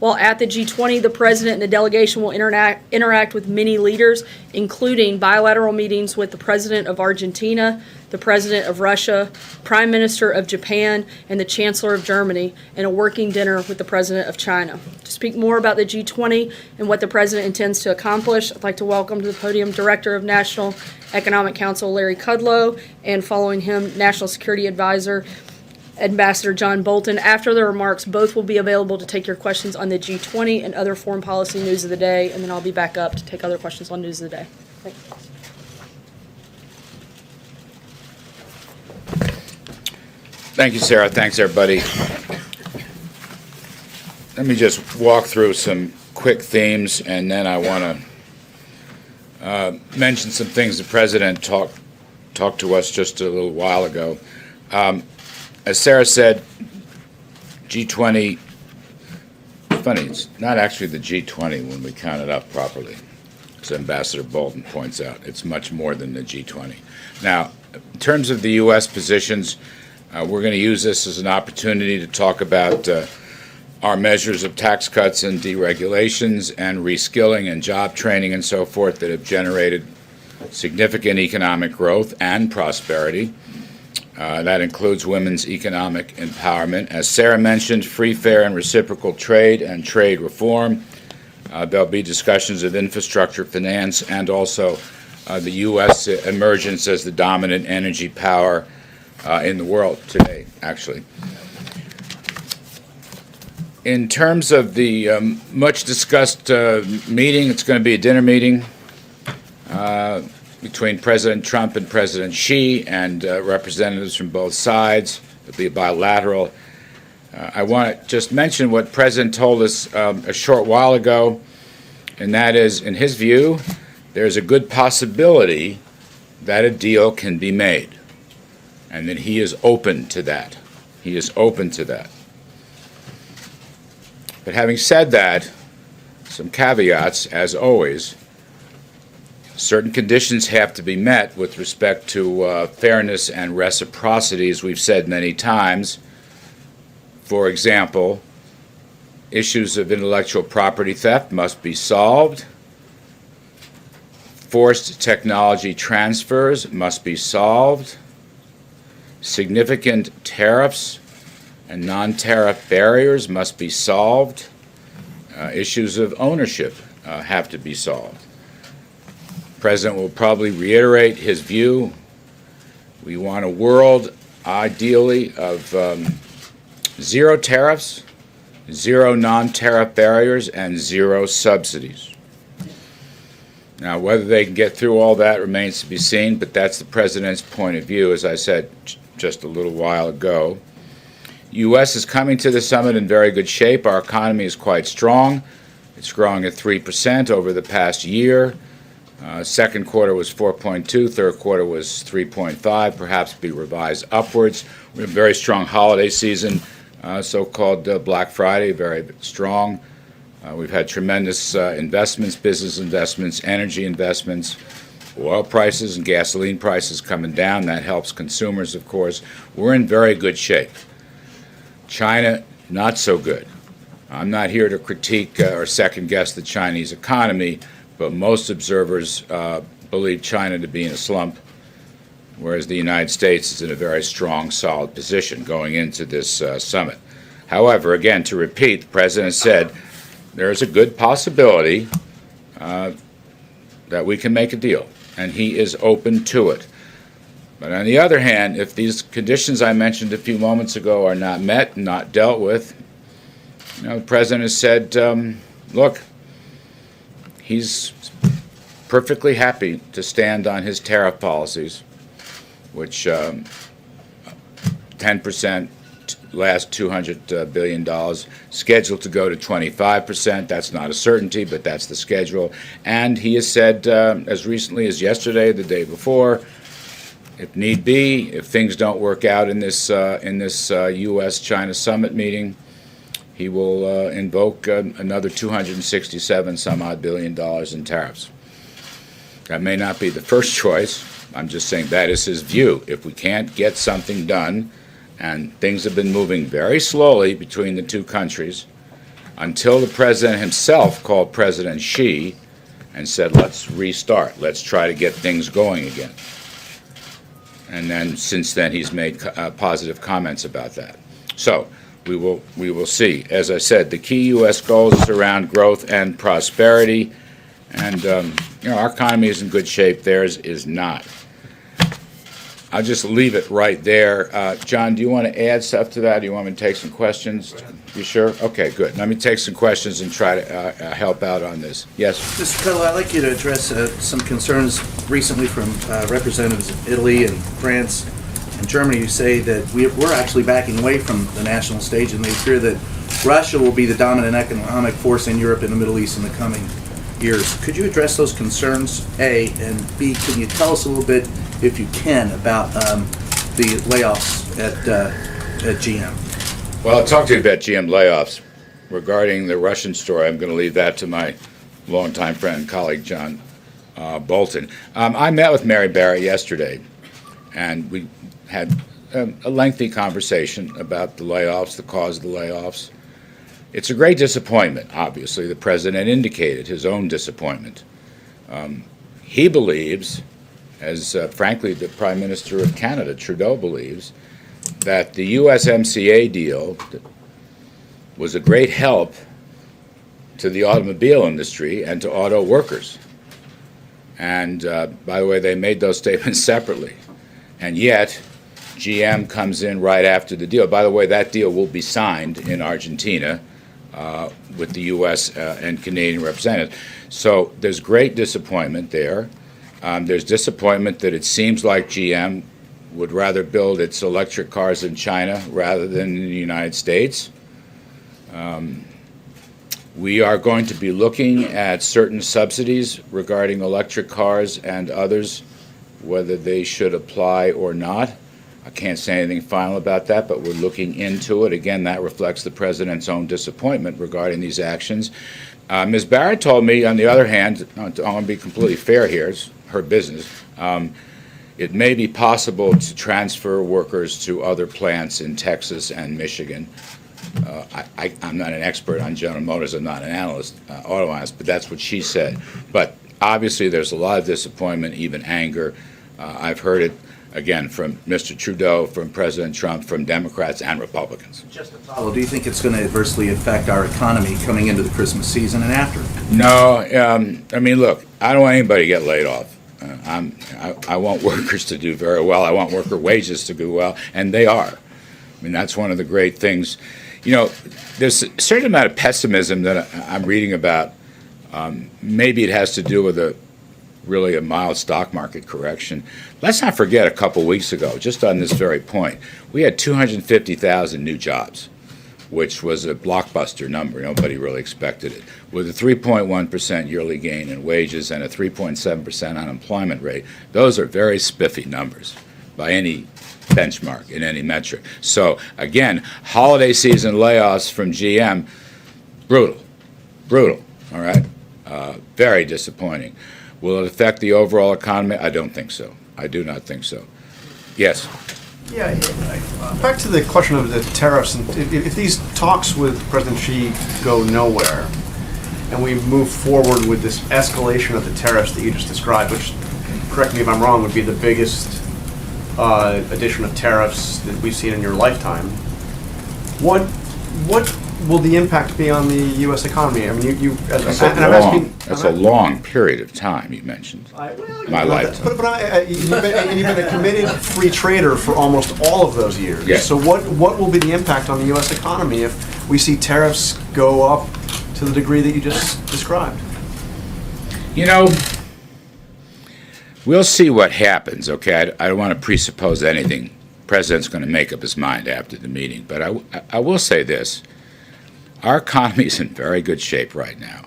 While at the G20, the President and the delegation will interact with many leaders, including bilateral meetings with the President of Argentina, the President of Russia, Prime Minister of Japan, and the Chancellor of Germany, and a working dinner with the President of China. To speak more about the G20 and what the President intends to accomplish, I'd like to welcome to the podium Director of National Economic Council Larry Kudlow, and following him, National Security Advisor Ambassador John Bolton. After the remarks, both will be available to take your questions on the G20 and other foreign policy news of the day, and then I'll be back up to take other questions on news of the day. Thank you. Thank you, Sarah. Thanks, everybody. Let me just walk through some quick themes, and then I want to mention some things the President talked to us just a little while ago. As Sarah said, G20, funny, it's not actually the G20 when we count it up properly, as Ambassador Bolton points out. It's much more than the G20. Now, in terms of the U.S. positions, we're going to use this as an opportunity to talk about our measures of tax cuts and deregulations and reskilling and job training and so forth that have generated significant economic growth and prosperity. That includes women's economic empowerment. As Sarah mentioned, free, fair, and reciprocal trade and trade reform. There'll be discussions of infrastructure finance and also the U.S. emergence as the dominant energy power in the world today, actually. In terms of the much discussed meeting, it's going to be a dinner meeting between President Trump and President Xi and representatives from both sides. It'll be bilateral. I want to just mention what President told us a short while ago, and that is, in his view, there's a good possibility that a deal can be made, and that he is open to that. He is open to that. But having said that, some caveats, as always. Certain conditions have to be met with respect to fairness and reciprocity, as we've said many times. For example, issues of intellectual property theft must be solved. Forced technology transfers must be solved. Significant tariffs and non-tariff barriers must be solved. Issues of ownership have to be solved. The President will probably reiterate his view. We want a world, ideally, of zero tariffs, zero non-tariff barriers, and zero subsidies. Now, whether they can get through all that remains to be seen, but that's the President's point of view, as I said just a little while ago. U.S. is coming to the summit in very good shape. Our economy is quite strong. It's growing at 3% over the past year. Second quarter was 4.2, third quarter was 3.5, perhaps be revised upwards. We have a very strong holiday season, so-called Black Friday, very strong. We've had tremendous investments, business investments, energy investments, oil prices and gasoline prices coming down. That helps consumers, of course. We're in very good shape. China, not so good. I'm not here to critique or second-guess the Chinese economy, but most observers believe China to be in a slump, whereas the United States is in a very strong, solid position going into this summit. However, again, to repeat, the President said there is a good possibility that we can make a deal, and he is open to it. But on the other hand, if these conditions I mentioned a few moments ago are not met, not dealt with, the President has said, look, he's perfectly happy to stand on his tariff policies, which 10% last $200 billion, scheduled to go to 25%. That's not a certainty, but that's the schedule. And he has said, as recently as yesterday, the day before, if need be, if things don't work out in this U.S.-China summit meeting, he will invoke another 267 some odd billion dollars in tariffs. That may not be the first choice. I'm just saying that is his view. If we can't get something done, and things have been moving very slowly between the two countries, until the President himself called President Xi and said, let's restart, let's try to get things going again. And then since then he's made positive comments about that. So we will see. As I said, the key U.S. goals is around growth and prosperity, and our economy is in good shape. Theirs is not. I'll just leave it right there. John, do you want to add stuff to that? Do you want me to take some questions? You sure? Okay, good. Let me take some questions and try to help out on this. Yes? Mr. Cutler, I'd like you to address some concerns recently from representatives of Italy and France and Germany who say that we're actually backing away from the national stage, and they fear that Russia will be the dominant economic force in Europe and the Middle East in the coming years. Could you address those concerns, A, and B, can you tell us a little bit, if you can, about the layoffs at GM? Well, I'll talk to you about GM layoffs. Regarding the Russian story, I'm going to leave that to my longtime friend and colleague, John Bolton. I met with Mary Barrett yesterday, and we had a lengthy conversation about the layoffs, the cause of the layoffs. It's a great disappointment, obviously. The President indicated his own disappointment. He believes, as frankly the Prime Minister of Canada, Trudeau, believes, that the USMCA deal was a great help to the automobile industry and to auto workers. And by the way, they made those statements separately. And yet, GM comes in right after the deal. By the way, that deal will be signed in Argentina with the U.S. And Canadian representatives. So there's great disappointment there. There's disappointment that it seems like GM would rather build its electric cars in China rather than in the United States. We are going to be looking at certain subsidies regarding electric cars and others, whether they should apply or not. I can't say anything final about that, but we're looking into it. Again, that reflects the president's own disappointment regarding these actions. Ms. Barrett told me, on the other hand, I want to be completely fair here, it's her business, it may be possible to transfer workers to other plants in Texas and Michigan. I'm not an expert on General Motors, I'm not an analyst, auto analyst, but that's what she said. But obviously there's a lot of disappointment, even anger. I've heard it, again, from Mr. Trudeau, from President Trump, from Democrats and Republicans. Just to follow, do you think it's going to adversely affect our economy coming into the Christmas season and after? No, I mean, look, I don't want anybody to get laid off. I want workers to do very well. I want worker wages to do well, and they are. I mean, that's one of the great things. You know, there's a certain amount of pessimism that I'm reading about. Maybe it has to do with really a mild stock market correction. Let's not forget a couple weeks ago, just on this very point, we had 250,000 new jobs, which was a blockbuster number. Nobody really expected it. With a 3.1% yearly gain in wages and a 3.7% unemployment rate, those are very spiffy numbers by any benchmark in any metric. So again, holiday season layoffs from GM, brutal, all right? Very disappointing. Will it affect the overall economy? I don't think so. I do not think so. Yes? Yeah, back to the question of the tariffs, and if these talks with President Xi go nowhere, and we move forward with this escalation of the tariffs that you just described, which, correct me if I'm wrong, would be the biggest addition of tariffs that we've seen in your lifetime, what will the impact be on the U.S. economy? I mean, That's a long period of time you mentioned. My lifetime. But you've been a committed free trader for almost all of those years. Yes. So what will be the impact on the U.S. economy if we see tariffs go up to the degree that you just described? You know, we'll see what happens, okay? I don't want to presuppose anything. The president's going to make up his mind after the meeting. But I will say this. Our economy is in very good shape right now.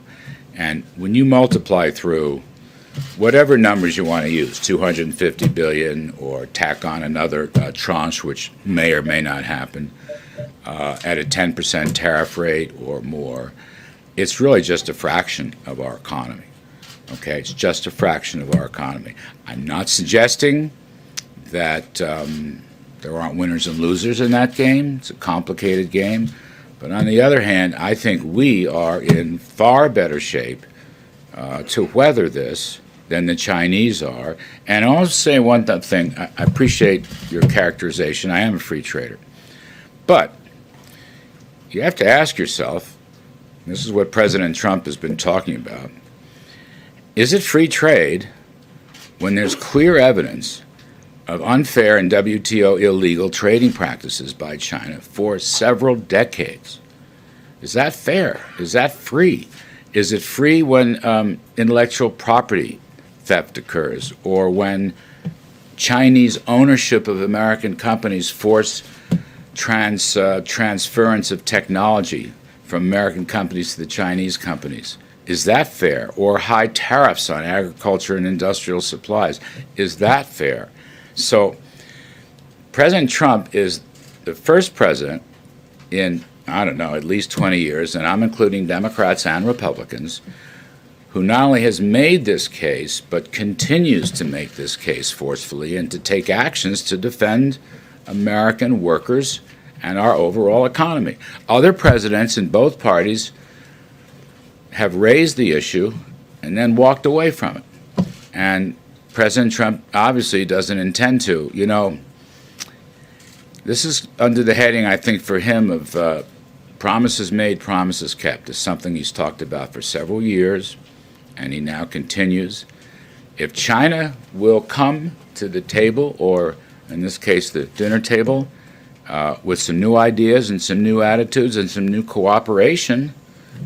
And when you multiply through whatever numbers you want to use, 250 billion, or tack on another tranche, which may or may not happen, at a 10% tariff rate or more, it's really just a fraction of our economy. Okay, it's just a fraction of our economy. I'm not suggesting that there aren't winners and losers in that game. It's a complicated game. But on the other hand, I think we are in far better shape to weather this than the Chinese are. And I'll say one thing. I appreciate your characterization. I am a free trader. But you have to ask yourself, this is what President Trump has been talking about, is it free trade when there's clear evidence of unfair and WTO illegal trading practices by China for several decades? Is that fair? Is that free? Is it free when intellectual property theft occurs, or when Chinese ownership of American companies force transference of technology from American companies to the Chinese companies? Is that fair? Or high tariffs on agriculture and industrial supplies? Is that fair? So President Trump is the first president in, I don't know, at least 20 years, and I'm including Democrats and Republicans, who not only has made this case, but continues to make this case forcefully and to take actions to defend American workers and our overall economy. Other presidents in both parties have raised the issue and then walked away from it. And President Trump obviously doesn't intend to. You know, this is under the heading, I think, for him of promises made, promises kept. It's something he's talked about for several years, and he now continues. If China will come to the table, or in this case the dinner table, with some new ideas and some new attitudes and some new cooperation,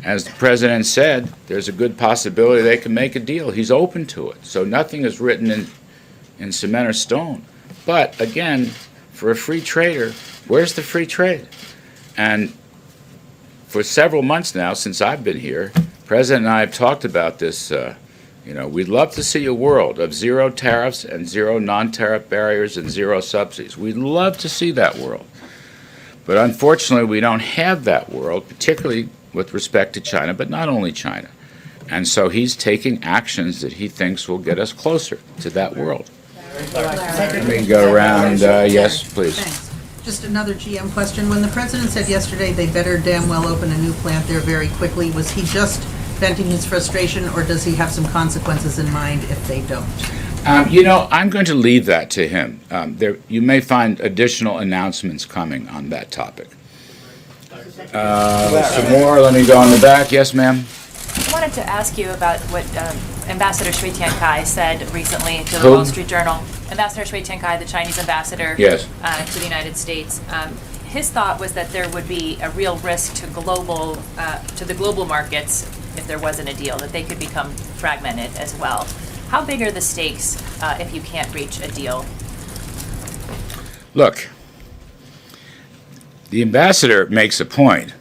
as the president said, there's a good possibility they can make a deal. He's open to it. So nothing is written in cement or stone. But again, for a free trader, where's the free trade? And for several months now, since I've been here, the president and I have talked about this You know, we'd love to see a world of zero tariffs and zero non-tariff barriers and zero subsidies. We'd love to see that world. But unfortunately, we don't have that world, particularly with respect to China, but not only China. And so he's taking actions that he thinks will get us closer to that world. Let me go around. Yes, please. Thanks. Just another GM question. When the president said yesterday they better damn well open a new plant there very quickly, was he just venting his frustration, or does he have some consequences in mind if they don't? You know, I'm going to leave that to him. You may find additional announcements coming on that topic. Some more. Let me go in the back. Yes, ma'am. I wanted to ask you about what Ambassador Shui Tiankai said recently to the Who? Wall Street Journal. Ambassador Shui Tiankai, the Chinese ambassador Yes. to the United States. His thought was that there would be a real risk to the global markets if there wasn't a deal, that they could become fragmented as well. How big are the stakes if you can't reach a deal? Look, the ambassador makes a point.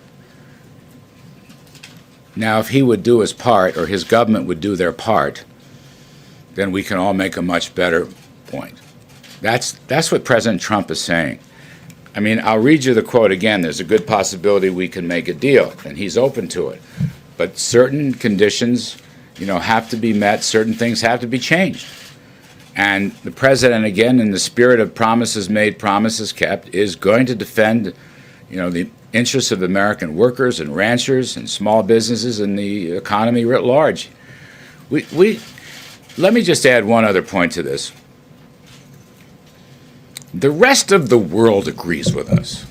Now, if he would do his part, or his government would do their part, then we can all make a much better point. That's what President Trump is saying. I mean, I'll read you the quote again. There's a good possibility we can make a deal, and he's open to it. But certain conditions, you know, have to be met. Certain things have to be changed. And the president, again, in the spirit of promises made, promises kept, is going to defend, you know, the interests of American workers and ranchers and small businesses and the economy writ large. Let me just add one other point to this. The rest of the world agrees with us.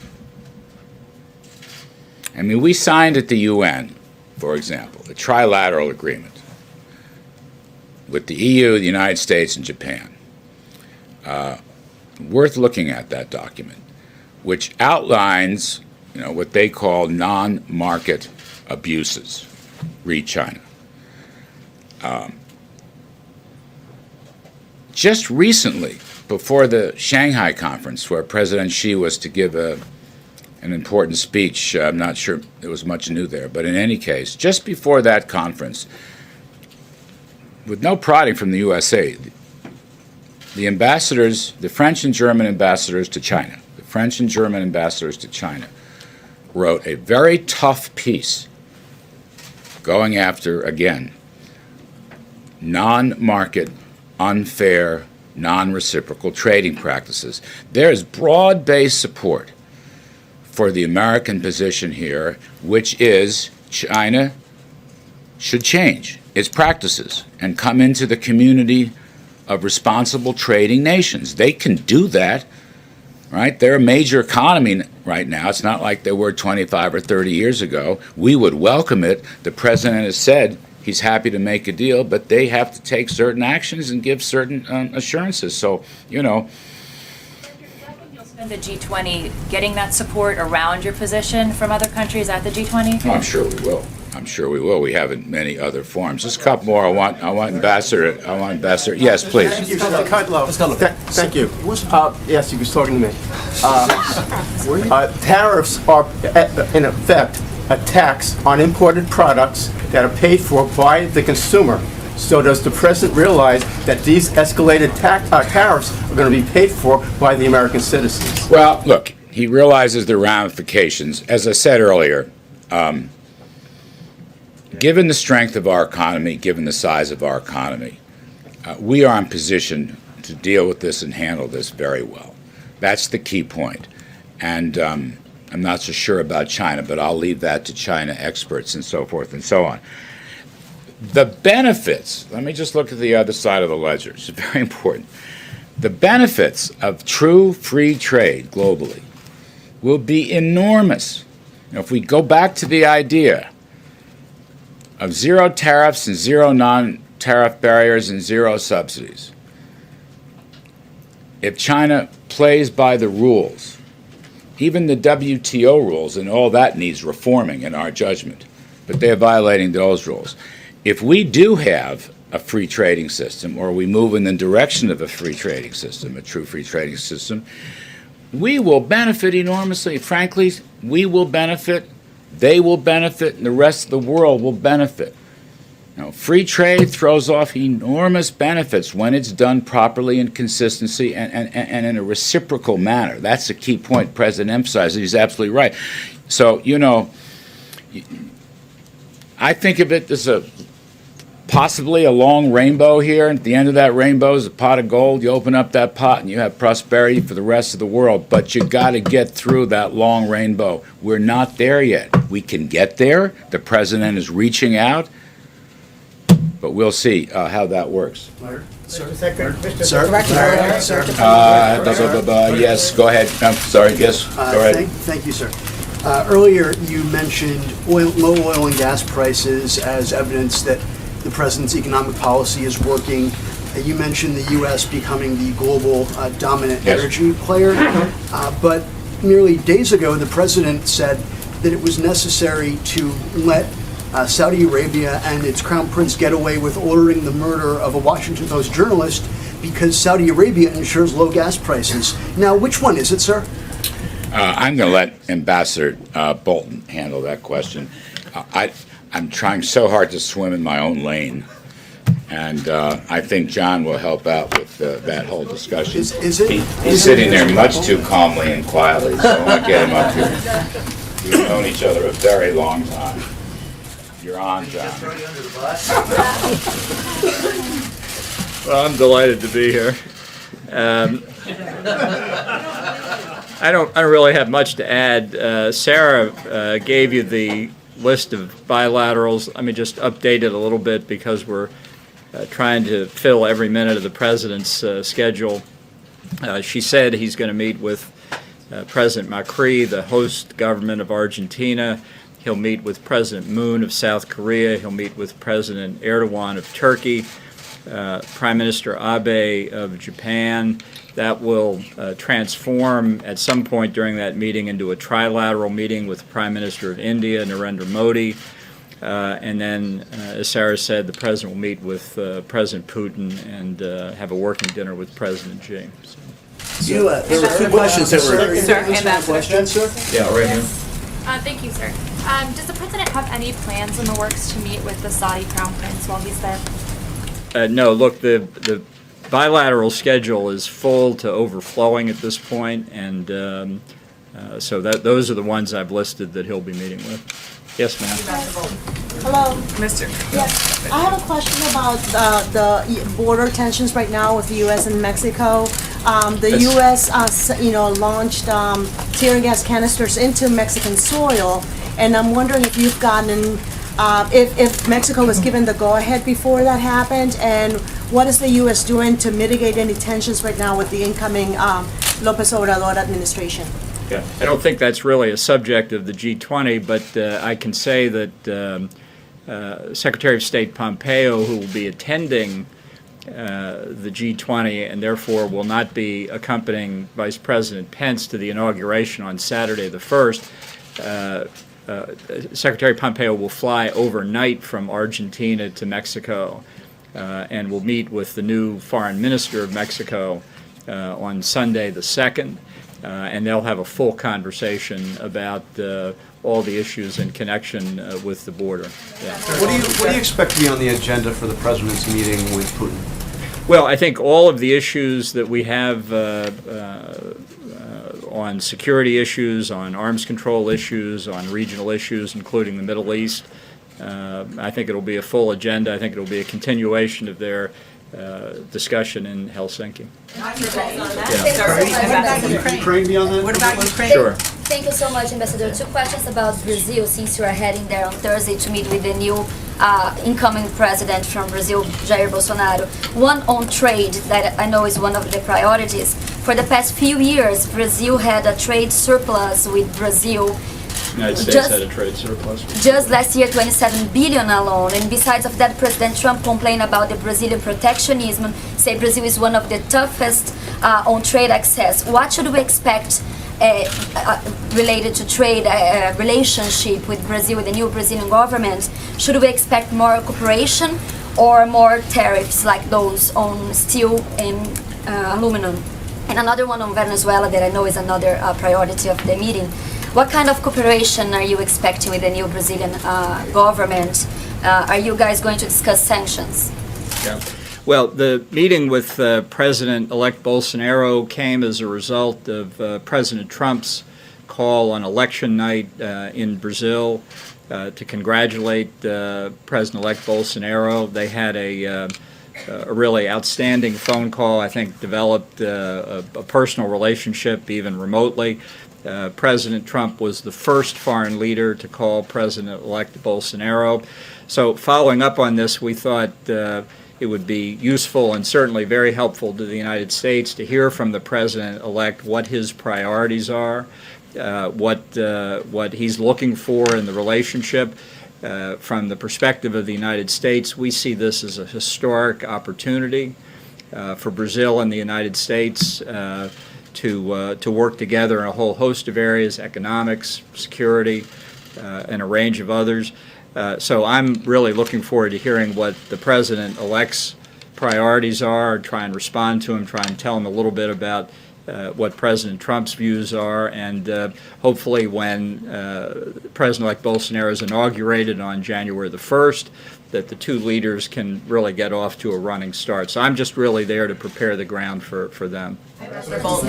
I mean, we signed at the UN, for example, a trilateral agreement with the EU, the United States, and Japan. Worth looking at that document, which outlines, you know, what they call non-market abuses. Read China. Just recently, before the Shanghai conference, where President Xi was to give an important speech, I'm not sure there was much new there, but in any case, just before that conference, with no prodding from the USA, the ambassadors, the French and German ambassadors to China, wrote a very tough piece going after, again, non-market, unfair, non-reciprocal trading practices. There is broad-based support for the American position here, which is China should change its practices and come into the community of responsible trading nations. They can do that, right? They're a major economy right now. It's not like they were 25 or 30 years ago. We would welcome it. The president has said he's happy to make a deal, but they have to take certain actions and give certain assurances. So, you know. You'll spend the G20 getting that support around your position from other countries at the G20? Oh, I'm sure we will. I'm sure we will. We have in many other forms. Just a couple more. I want Ambassador. Yes, please. Thank you. Thank you. Yes, he was talking to me. Tariffs are, in effect, a tax on imported products that are paid for by the consumer. So does the president realize that these escalated tariffs are going to be paid for by the American citizens? Well, look, he realizes the ramifications. As I said earlier, given the strength of our economy, given the size of our economy, we are in position to deal with this and handle this very well. That's the key point. And I'm not so sure about China, but I'll leave that to China experts and so forth and so on. The benefits, let me just look at the other side of the ledger. It's very important. The benefits of true free trade globally will be enormous. Now, if we go back to the idea of zero tariffs and zero non-tariff barriers and zero subsidies, if China plays by the rules, even the WTO rules, and all that needs reforming in our judgment, but they're violating those rules. If we do have a free trading system, or we move in the direction of a free trading system, a true free trading system, we will benefit enormously. Frankly, we will benefit, they will benefit, and the rest of the world will benefit. Now, free trade throws off enormous benefits when it's done properly in consistency and in a reciprocal manner. That's the key point President emphasizes. He's absolutely right. So, you know, I think of it as possibly a long rainbow here. At the end of that rainbow is a pot of gold. You open up that pot and you have prosperity for the rest of the world. But you got to get through that long rainbow. We're not there yet. We can get there. The president is reaching out. But we'll see how that works. Sir? Yes, go ahead. I'm sorry. Yes, go ahead. Thank you, sir. Earlier, you mentioned low oil and gas prices as evidence that the president's economic policy is working. You mentioned the U.S. becoming the global dominant energy player. But merely days ago, the president said that it was necessary to let Saudi Arabia and its crown prince get away with ordering the murder of a Washington Post journalist because Saudi Arabia ensures low gas prices. Now, which one is it, sir? I'm going to let Ambassador Bolton handle that question. I'm trying so hard to swim in my own lane, and I think John will help out with that whole discussion. He's sitting there much too calmly and quietly, so I want to get him up here. We've known each other a very long time. You're on, John. Well, I'm delighted to be here. I don't really have much to add. Sarah gave you the list of bilaterals. Let me just update it a little bit because we're trying to fill every minute of the president's schedule. She said he's going to meet with President Macri, the host government of Argentina. He'll meet with President Moon of South Korea. He'll meet with President Erdogan of Turkey, Prime Minister Abe of Japan. That will transform at some point during that meeting into a trilateral meeting with the Prime Minister of India, Narendra Modi. And then, as Sarah said, the president will meet with President Putin and have a working dinner with President Xi. There were two questions that were... Sir, questions, sir? Yeah, right here. Thank you, sir. Does the president have any plans in the works to meet with the Saudi crown prince while he's there? No, look, the bilateral schedule is full to overflowing at this point, and so those are the ones I've listed that he'll be meeting with. Yes, ma'am. Hello. Mr. Yes, I have a question about the border tensions right now with the U.S. and Mexico. The U.S. Launched tear gas canisters into Mexican soil, and I'm wondering if you've gotten, if Mexico was given the go-ahead before that happened, and what is the U.S. doing to mitigate any tensions right now with the incoming López Obrador administration? Yeah, I don't think that's really a subject of the G20, but I can say that Secretary of State Pompeo, who will be attending the G20 and therefore will not be accompanying Vice President Pence to the inauguration on Saturday the 1st, Secretary Pompeo will fly overnight from Argentina to Mexico and will meet with the new Foreign Minister of Mexico on Sunday the 2nd. And they'll have a full conversation about all the issues in connection with the border. Yeah. What do you expect to be on the agenda for the president's meeting with Putin? Well, I think all of the issues that we have on security issues, on arms control issues, on regional issues, including the Middle East, I think it'll be a full agenda. I think it'll be a continuation of their discussion in Helsinki. Ukraine beyond that? What about Ukraine? Sure. Thank you so much, Ambassador. Two questions about Brazil, since you are heading there on Thursday to meet with the new incoming president from Brazil, Jair Bolsonaro. One on trade that I know is one of the priorities. For the past few years, Brazil had a trade surplus with Brazil. United States had a trade surplus. Just last year, 27 billion alone. And besides of that, President Trump complained about the Brazilian protectionism, say Brazil is one of the toughest on trade access. What should we expect related to trade relationship with Brazil, with the new Brazilian government? Should we expect more cooperation or more tariffs like those on steel and aluminum? And another one on Venezuela that I know is another priority of the meeting. What kind of cooperation are you expecting with the new Brazilian government Are you guys going to discuss sanctions? Yeah. Well, the meeting with President-elect Bolsonaro came as a result of President Trump's call on election night in Brazil to congratulate President-elect Bolsonaro. They had a really outstanding phone call, I think developed a personal relationship even remotely. President Trump was the first foreign leader to call President-elect Bolsonaro. So following up on this, we thought it would be useful and certainly very helpful to the United States to hear from the President-elect what his priorities are, what he's looking for in the relationship. From the perspective of the United States, we see this as a historic opportunity for Brazil and the United States to work together in a whole host of areas, economics, security, and a range of others. So I'm really looking forward to hearing what the President-elect's priorities are, try and respond to him, try and tell him a little bit about what President Trump's views are, and hopefully when President-elect Bolsonaro is inaugurated on January the 1st, that the two leaders can really get off to a running start. So I'm just really there to prepare the ground for them. Ambassador Bolton,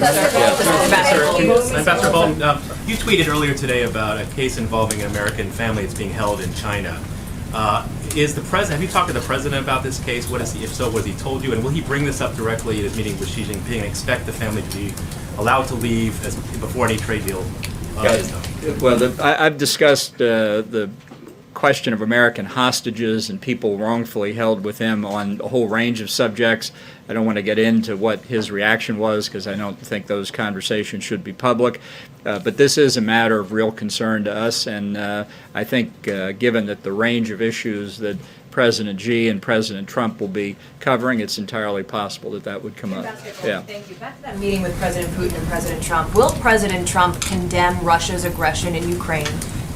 you tweeted earlier today about a case involving an American family that's being held in China. Is the president? Have you talked to the president about this case? What is he? If so, what has he told you? And will he bring this up directly at his meeting with Xi Jinping and expect the family to be allowed to leave before any trade deal is done? Well, I've discussed the question of American hostages and people wrongfully held with him on a whole range of subjects. I don't want to get into what his reaction was because I don't think those conversations should be public. But this is a matter of real concern to us, and I think given that the range of issues that President Xi and President Trump will be covering, it's entirely possible that that would come up. Yeah. Thank you. Back to that meeting with President Putin and President Trump. Will President Trump condemn Russia's aggression in Ukraine?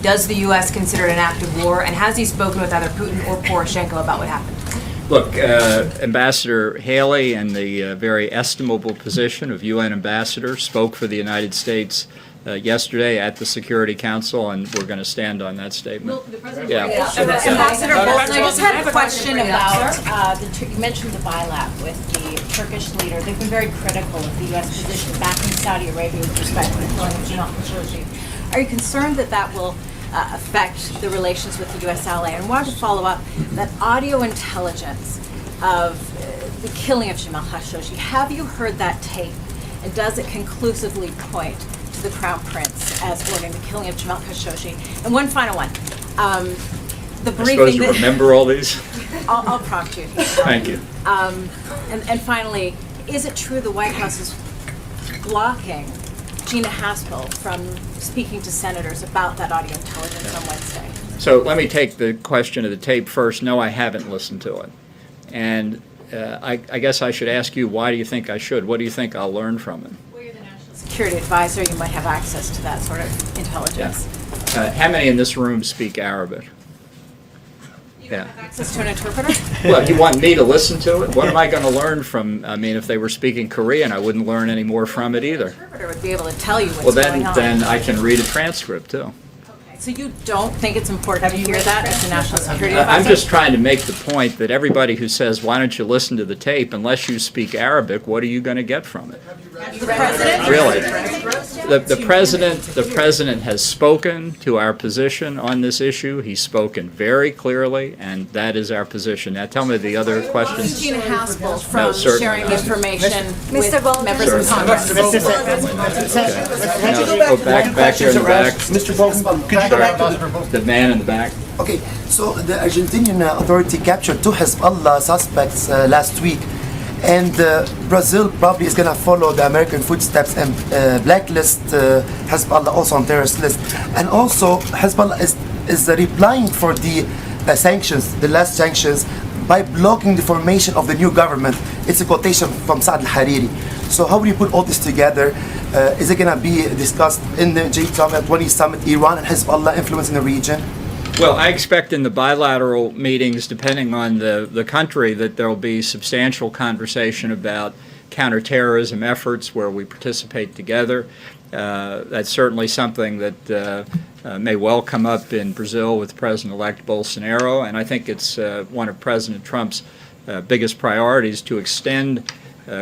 Does the U.S. consider it an act of war? And has he spoken with either Putin or Poroshenko about what happened? Look, Ambassador Haley, in the very estimable position of UN ambassador, spoke for the United States yesterday at the Security Council, and we're going to stand on that statement. Ambassador Bolton, I just had a question about, you mentioned the bilap with the Turkish leader. They've been very critical of the U.S. position back in Saudi Arabia with respect to the killing of Jamal Khashoggi. Are you concerned that that will affect the relations with the U.S. ally? And wanted to follow up that audio intelligence of the killing of Jamal Khashoggi. Have you heard that tape? And does it conclusively point to the Crown Prince as ordering the killing of Jamal Khashoggi? And one final one. The briefing. I suppose you remember all these? I'll prompt you. Thank you. And finally, is it true the White House is blocking Gina Haspel from speaking to senators about that audio intelligence on Wednesday? So let me take the question of the tape first. No, I haven't listened to it. And I guess I should ask you, why do you think I should? What do you think I'll learn from it? Well, you're the National Security Advisor. You might have access to that sort of intelligence. Yeah. How many in this room speak Arabic? Yeah. Access to an interpreter? Well, you want me to listen to it? What am I going to learn from? I mean, if they were speaking Korean, I wouldn't learn any more from it either. The interpreter would be able to tell you what's Well, going on. then I can read a transcript too. So you don't think it's important to hear that as the National Security Advisor? I'm just trying to make the point that everybody who says, why don't you listen to the tape, unless you speak Arabic, what are you going to get from it? The president? Really? The president has spoken to our position on this issue. He's spoken very clearly, and that is our position. Now tell me the other questions. Gina Haspel from No, certainly. sharing information with members Certainly. of Congress. Go back here in the back. Mr. Bolton, could you go back to The man in the back. Okay, so the Argentinian authority captured two Hezbollah suspects last week, and Brazil probably is going to follow the American footsteps and blacklist Hezbollah also on terrorist list. And also Hezbollah is replying for the sanctions, the last sanctions, by blocking the formation of the new government. It's a quotation from Saad al-Hariri. So how will you put all this together? Is it going to be discussed in the G20 summit, Iran and Hezbollah influence in the region? Well, I expect in the bilateral meetings, depending on the country, that there will be substantial conversation about counterterrorism efforts where we participate together. That's certainly something that may well come up in Brazil with President-elect Bolsonaro, and I think it's one of President Trump's biggest priorities to extend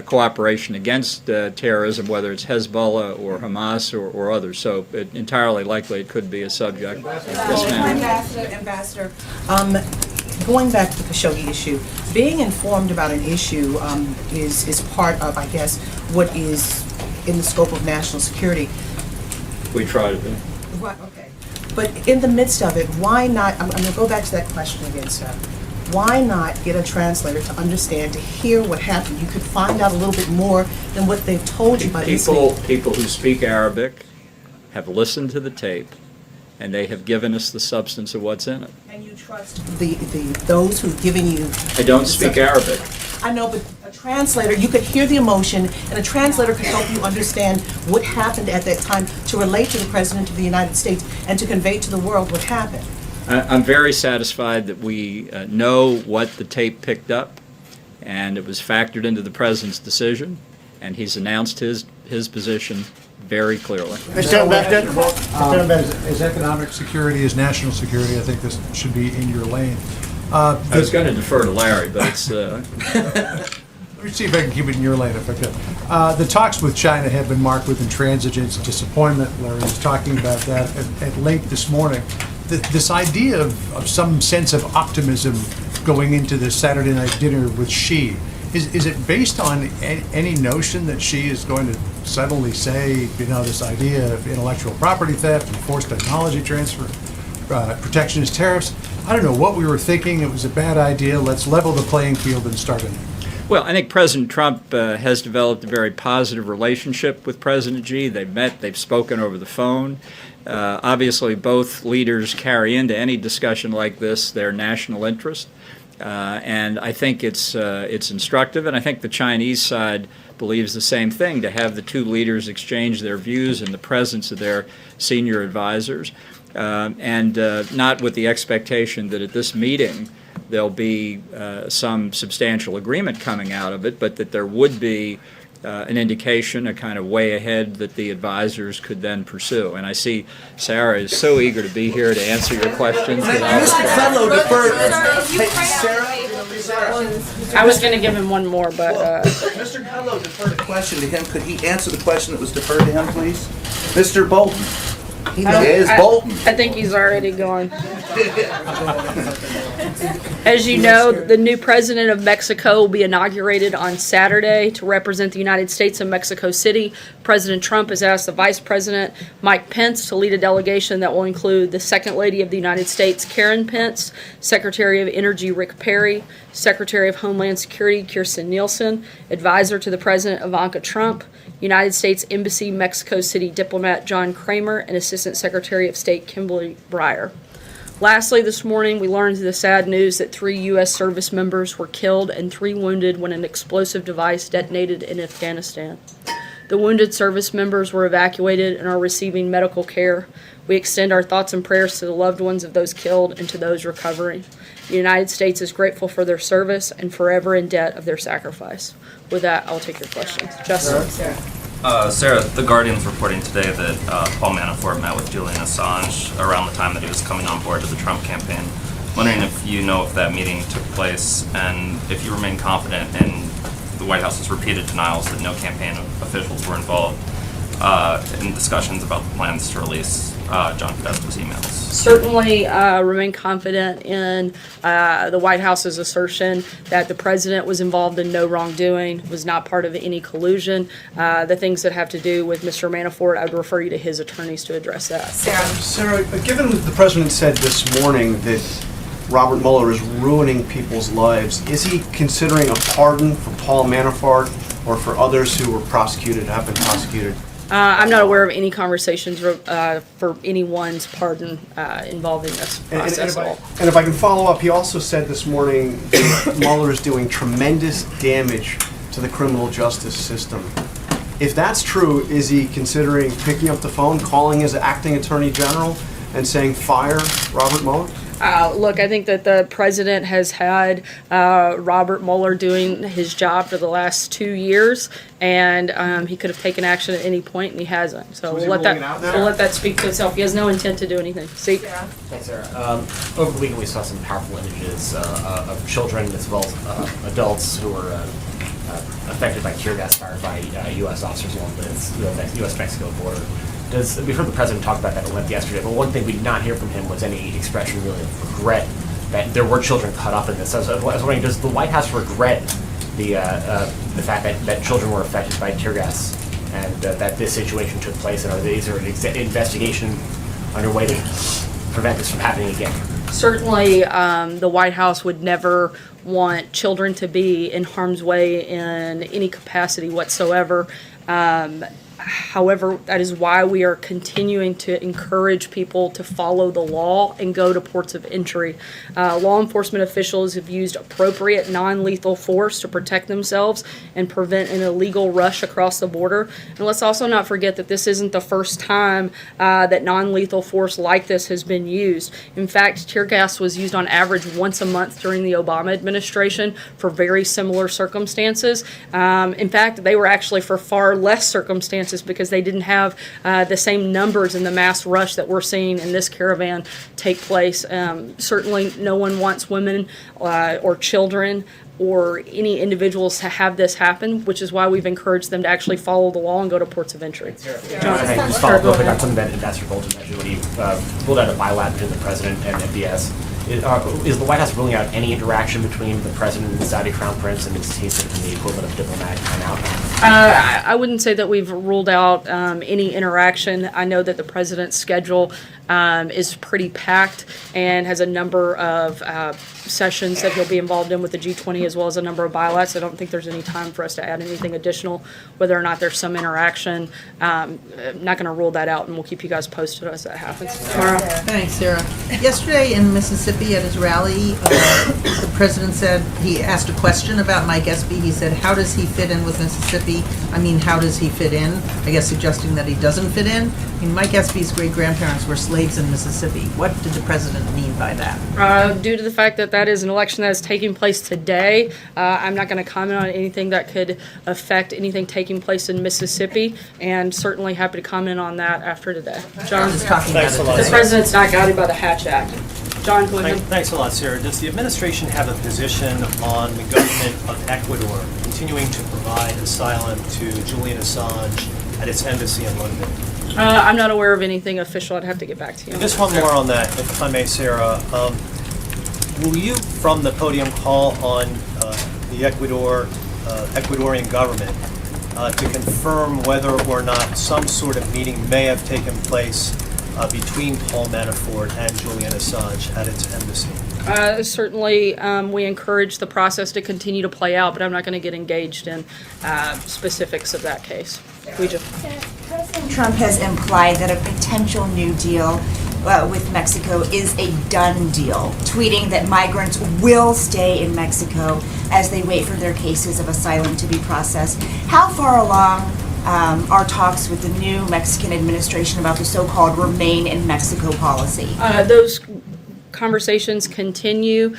cooperation against terrorism, whether it's Hezbollah or Hamas or others. So entirely likely it could be a subject. Yes, ma'am. Ambassador, going back to the Khashoggi issue, being informed about an issue is part of, I guess, what is in the scope of national security. We try to be. Right, okay. But in the midst of it, why not, I'm going to go back to that question again, sir. Why not get a translator to understand, to hear what happened? You could find out a little bit more than what they've told you by listening. People who speak Arabic have listened to the tape, and they have given us the substance of what's in it. And you trust those who've given you... I don't speak Arabic. I know, but a translator, you could hear the emotion, and a translator could help you understand what happened at that time to relate to the President of the United States and to convey to the world what happened. I'm very satisfied that we know what the tape picked up, and it was factored into the President's decision, and he's announced his position very clearly. As economic security, as national security, I think this should be in your lane. I was going to defer to Larry, but it's... Let me see if I can keep it in your lane if I could. The talks with China have been marked with intransigence and disappointment. Larry was talking about that at late this morning. This idea of some sense of optimism going into this Saturday night dinner with Xi, is it based on any notion that Xi is going to suddenly say, you know, this idea of intellectual property theft and forced technology transfer, protectionist tariffs? I don't know what we were thinking. It was a bad idea. Let's level the playing field and start anew. Well, I think President Trump has developed a very positive relationship with President Xi. They've met, they've spoken over the phone. Obviously, both leaders carry into any discussion like this their national interest. And I think it's instructive, and I think the Chinese side believes the same thing, to have the two leaders exchange their views in the presence of their senior advisors, and not with the expectation that at this meeting there'll be some substantial agreement coming out of it, but that there would be an indication, a kind of way ahead that the advisors could then pursue. And I see Sarah is so eager to be here to answer your questions. Mr. Fellow deferred. I was going to give him one more, but... Mr. Cudlow deferred a question to him. Could he answer the question that was deferred to him, please? Mr. Bolton. Bolton. I think he's already gone. As you know, the new president of Mexico will be inaugurated on Saturday to represent the United States in Mexico City. President Trump has asked the Vice President, Mike Pence, to lead a delegation that will include the Second Lady of the United States, Karen Pence, Secretary of Energy, Rick Perry, Secretary of Homeland Security, Kirstjen Nielsen, Advisor to the President, Ivanka Trump, United States Embassy Mexico City diplomat John Kramer, and Assistant Secretary of State Kimberly Breyer. Lastly, this morning we learned the sad news that 3 U.S. service members were killed and 3 wounded when an explosive device detonated in Afghanistan. The wounded service members were evacuated and are receiving medical care. We extend our thoughts and prayers to the loved ones of those killed and to those recovering. The United States is grateful for their service and forever in debt of their sacrifice. With that, I'll take your questions. Justin. Sarah, The Guardian's reporting today that Paul Manafort met with Julian Assange around the time that he was coming on board to the Trump campaign. Wondering if you know if that meeting took place and if you remain confident in the White House's repeated denials that no campaign officials were involved in discussions about the plans to release John Podesta's emails. Certainly remain confident in the White House's assertion that the president was involved in no wrongdoing, was not part of any collusion. The things that have to do with Mr. Manafort, I would refer you to his attorneys to address that. Sarah, given that the president said this morning that Robert Mueller is ruining people's lives, is he considering a pardon for Paul Manafort or for others who were prosecuted, have been prosecuted? I'm not aware of any conversations for anyone's pardon involving this process at all. And if I can follow up, he also said this morning that Mueller is doing tremendous damage to the criminal justice system. If that's true, is he considering picking up the phone, calling his acting attorney general, and saying, fire Robert Mueller? Look, I think that the president has had Robert Mueller doing his job for the last 2 years, and he could have taken action at any point, and he hasn't. So we'll let that speak for itself. He has no intent to do anything. See? Thanks, Sarah. Over the weekend, we saw some powerful images of children as well as adults who were affected by tear gas fired by U.S. officers along the U.S.-Mexico border. We've heard the president talk about that at length yesterday, but one thing we did not hear from him was any expression really of regret that there were children caught up in this. So I was wondering, does the White House regret the fact that children were affected by tear gas and that this situation took place, and is there an investigation underway to prevent this from happening again? Certainly, the White House would never want children to be in harm's way in any capacity whatsoever. However, that is why we are continuing to encourage people to follow the law and go to ports of entry. Law enforcement officials have used appropriate non-lethal force to protect themselves and prevent an illegal rush across the border. And let's also not forget that this isn't the first time that non-lethal force like this has been used. In fact, tear gas was used on average once a month during the Obama administration for very similar circumstances. In fact, they were actually for far less circumstances because they didn't have the same numbers in the mass rush that we're seeing in this caravan take place. Certainly no one wants women or children or any individuals to have this happen, which is why we've encouraged them to actually follow the law and go to ports of entry. Just follow up real quick on something that Ambassador Bolton mentioned when he ruled out a bilateral between the president and MBS. Is the White House ruling out any interaction between the president and the Saudi Crown Prince, and is he the equivalent of diplomatic timeout? I wouldn't say that we've ruled out any interaction. I know that the president's schedule is pretty packed and has a number of sessions that he'll be involved in with the G20 as well as a number of bilaterals. I don't think there's any time for us to add anything additional, whether or not there's some interaction. I'm not going to rule that out, and we'll keep you guys posted as that happens tomorrow. Thanks, Sarah. Yesterday in Mississippi at his rally, the president said, he asked a question about Mike Espy. He said, how does he fit in with Mississippi? I mean, how does he fit in? I guess suggesting that he doesn't fit in. I mean, Mike Espy's great-grandparents were slaves in Mississippi. What did the president mean by that? Due to the fact that that is an election that is taking place today, I'm not going to comment on anything that could affect anything taking place in Mississippi, and certainly happy to comment on that after today. John, Thanks a lot. the president's not guided by the Hatch Act. John, go ahead. Thanks a lot, Sarah. Does the administration have a position on the government of Ecuador continuing to provide asylum to Julian Assange at its embassy in London? I'm not aware of anything official. I'd have to get back to you. Just one more on that, if I may, Sarah. Will you, from the podium, call on the Ecuadorian government to confirm whether or not some sort of meeting may have taken place between Paul Manafort and Julian Assange at its embassy? Certainly, we encourage the process to continue to play out, but I'm not going to get engaged in specifics of that case. President Trump has implied that a potential new deal with Mexico is a done deal, tweeting that migrants will stay in Mexico as they wait for their cases of asylum to be processed. How far along are talks with the new Mexican administration about the so-called Remain in Mexico policy? Those conversations continue.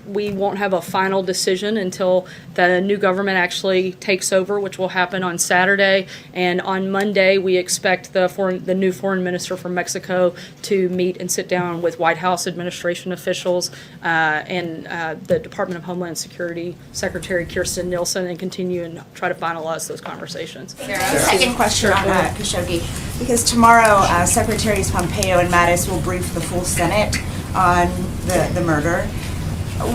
We won't have a final decision until the new government actually takes over, which will happen on Saturday. And on Monday, we expect the new foreign minister from Mexico to meet and sit down with White House administration officials and the Department of Homeland Security Secretary Kirstjen Nielsen and continue and try to finalize those conversations. Second question on Khashoggi, because tomorrow Secretaries Pompeo and Mattis will brief the full Senate on the murder.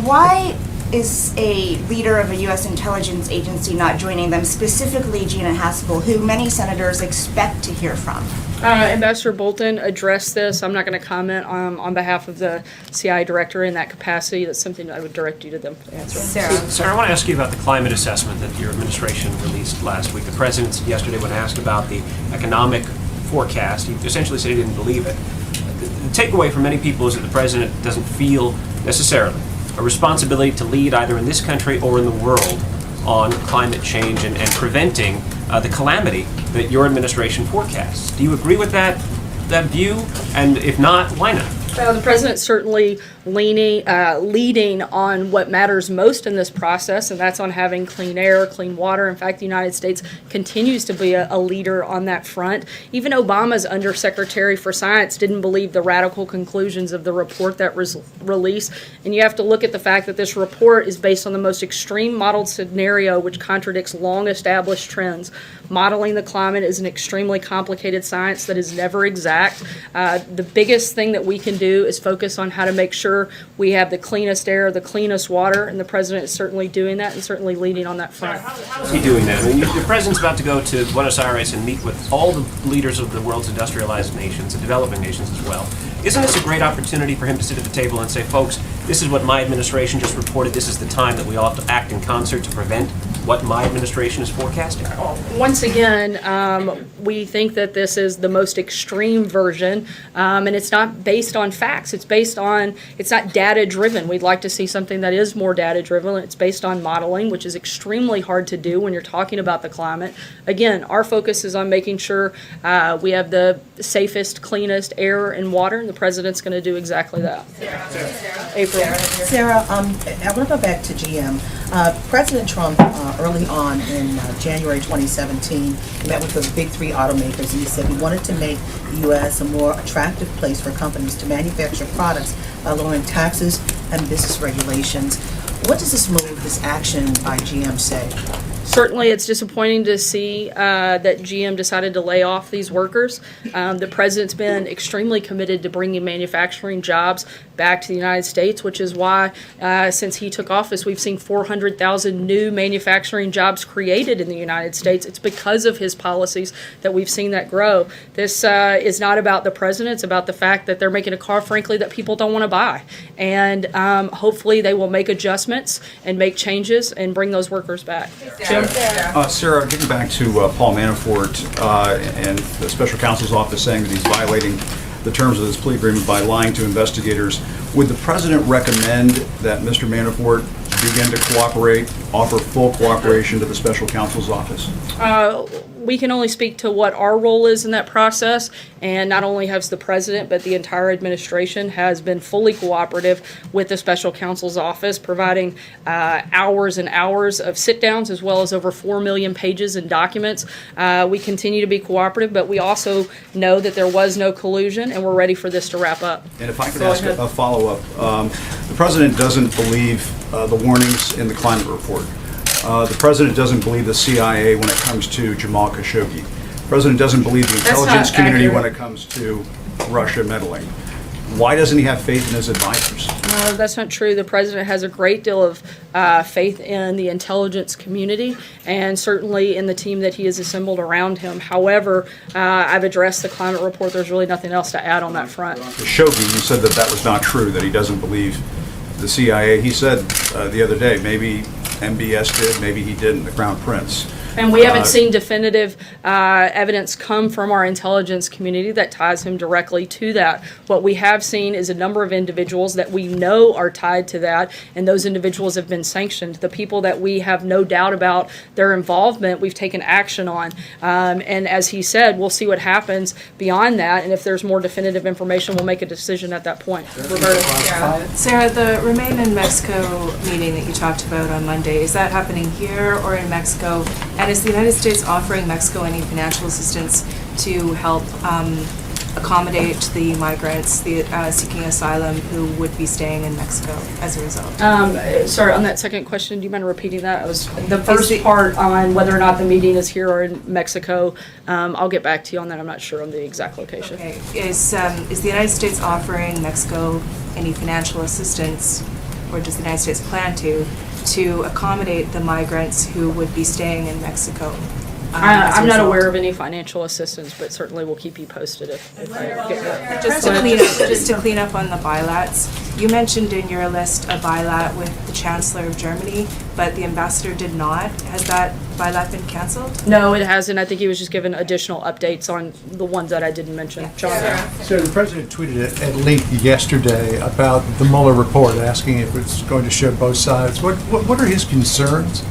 Why is a leader of a U.S. intelligence agency not joining them, specifically Gina Haspel, who many senators expect to hear from? Ambassador Bolton addressed this. I'm not going to comment on behalf of the CIA director in that capacity. That's something I would direct you to them to answer. Sarah, I want to ask you about the climate assessment that your administration released last week. The president yesterday, when asked about the economic forecast, he essentially said he didn't believe it. The takeaway for many people is that the president doesn't feel necessarily a responsibility to lead either in this country or in the world on climate change and preventing the calamity that your administration forecasts. Do you agree with that view? And if not, why not? The president's certainly leading on what matters most in this process, and that's on having clean air, clean water. In fact, the United States continues to be a leader on that front. Even Obama's Undersecretary for Science didn't believe the radical conclusions of the report that was released. And you have to look at the fact that this report is based on the most extreme modeled scenario, which contradicts long-established trends. Modeling the climate is an extremely complicated science that is never exact. The biggest thing that we can do is focus on how to make sure we have the cleanest air, the cleanest water, and the president is certainly doing that and certainly leading on that front. How is he doing that? I mean, the president's about to go to Buenos Aires and meet with all the leaders of the world's industrialized nations and developing nations as well. Isn't this a great opportunity for him to sit at the table and say, folks, this is what my administration just reported. This is the time that we all have to act in concert to prevent what my administration is forecasting? Once again, we think that this is the most extreme version, and it's not based on facts. It's not data-driven. We'd like to see something that is more data-driven. It's based on modeling, which is extremely hard to do when you're talking about the climate. Again, our focus is on making sure we have the safest, cleanest air and water, and the president's going to do exactly that. April. Sarah, I want to go back to GM. President Trump, early on in January 2017, met with the big three automakers, and he said he wanted to make the U.S. a more attractive place for companies to manufacture products by lowering taxes and business regulations. What does this move, this action by GM say? Certainly, it's disappointing to see that GM decided to lay off these workers. The president's been extremely committed to bringing manufacturing jobs back to the United States, which is why, since he took office, we've seen 400,000 new manufacturing jobs created in the United States. It's because of his policies that we've seen that grow. This is not about the president. It's about the fact that they're making a car, frankly, that people don't want to buy. And hopefully they will make adjustments and make changes and bring those workers back. Jim? Sarah, getting back to Paul Manafort and the special counsel's office saying that he's violating the terms of this plea agreement by lying to investigators, would the president recommend that Mr. Manafort begin to cooperate, offer full cooperation to the special counsel's office? We can only speak to what our role is in that process, and not only has the president, but the entire administration has been fully cooperative with the special counsel's office, providing hours and hours of sit-downs, as well as over 4 million pages in documents. We continue to be cooperative, but we also know that there was no collusion, and we're ready for this to wrap up. And if I could ask a follow-up, the president doesn't believe the warnings in the climate report. The president doesn't believe the CIA when it comes to Jamal Khashoggi. The president doesn't believe the intelligence community when it comes to Russia meddling. Why doesn't he have faith in his advisors? No, that's not true. The president has a great deal of faith in the intelligence community and certainly in the team that he has assembled around him. However, I've addressed the climate report. There's really nothing else to add on that front. Khashoggi, you said that that was not true, that he doesn't believe the CIA. He said the other day, maybe MBS did, maybe he didn't, the Crown Prince. And we haven't seen definitive evidence come from our intelligence community that ties him directly to that. What we have seen is a number of individuals that we know are tied to that, and those individuals have been sanctioned. The people that we have no doubt about their involvement, we've taken action on. And as he said, we'll see what happens beyond that, and if there's more definitive information, we'll make a decision at that point. Roberta. Sarah, the Remain in Mexico meeting that you talked about on Monday, is that happening here or in Mexico? And is the United States offering Mexico any financial assistance to help accommodate the migrants seeking asylum who would be staying in Mexico as a result? Sorry, on that second question, do you mind repeating that? It was the first part on whether or not the meeting is here or in Mexico. I'll get back to you on that. I'm not sure on the exact location. Okay. Is the United States offering Mexico any financial assistance, or does the United States plan to accommodate the migrants who would be staying in Mexico? I'm not aware of any financial assistance, but certainly we'll keep you posted if I get that. Just to clean up on the bilats, you mentioned in your list a bilat with the Chancellor of Germany, but the ambassador did not. Has that bilat been canceled? No, it hasn't. I think he was just given additional updates on the ones that I didn't mention. John? So the president tweeted at length yesterday about the Mueller report, asking if it's going to show both sides. What are his concerns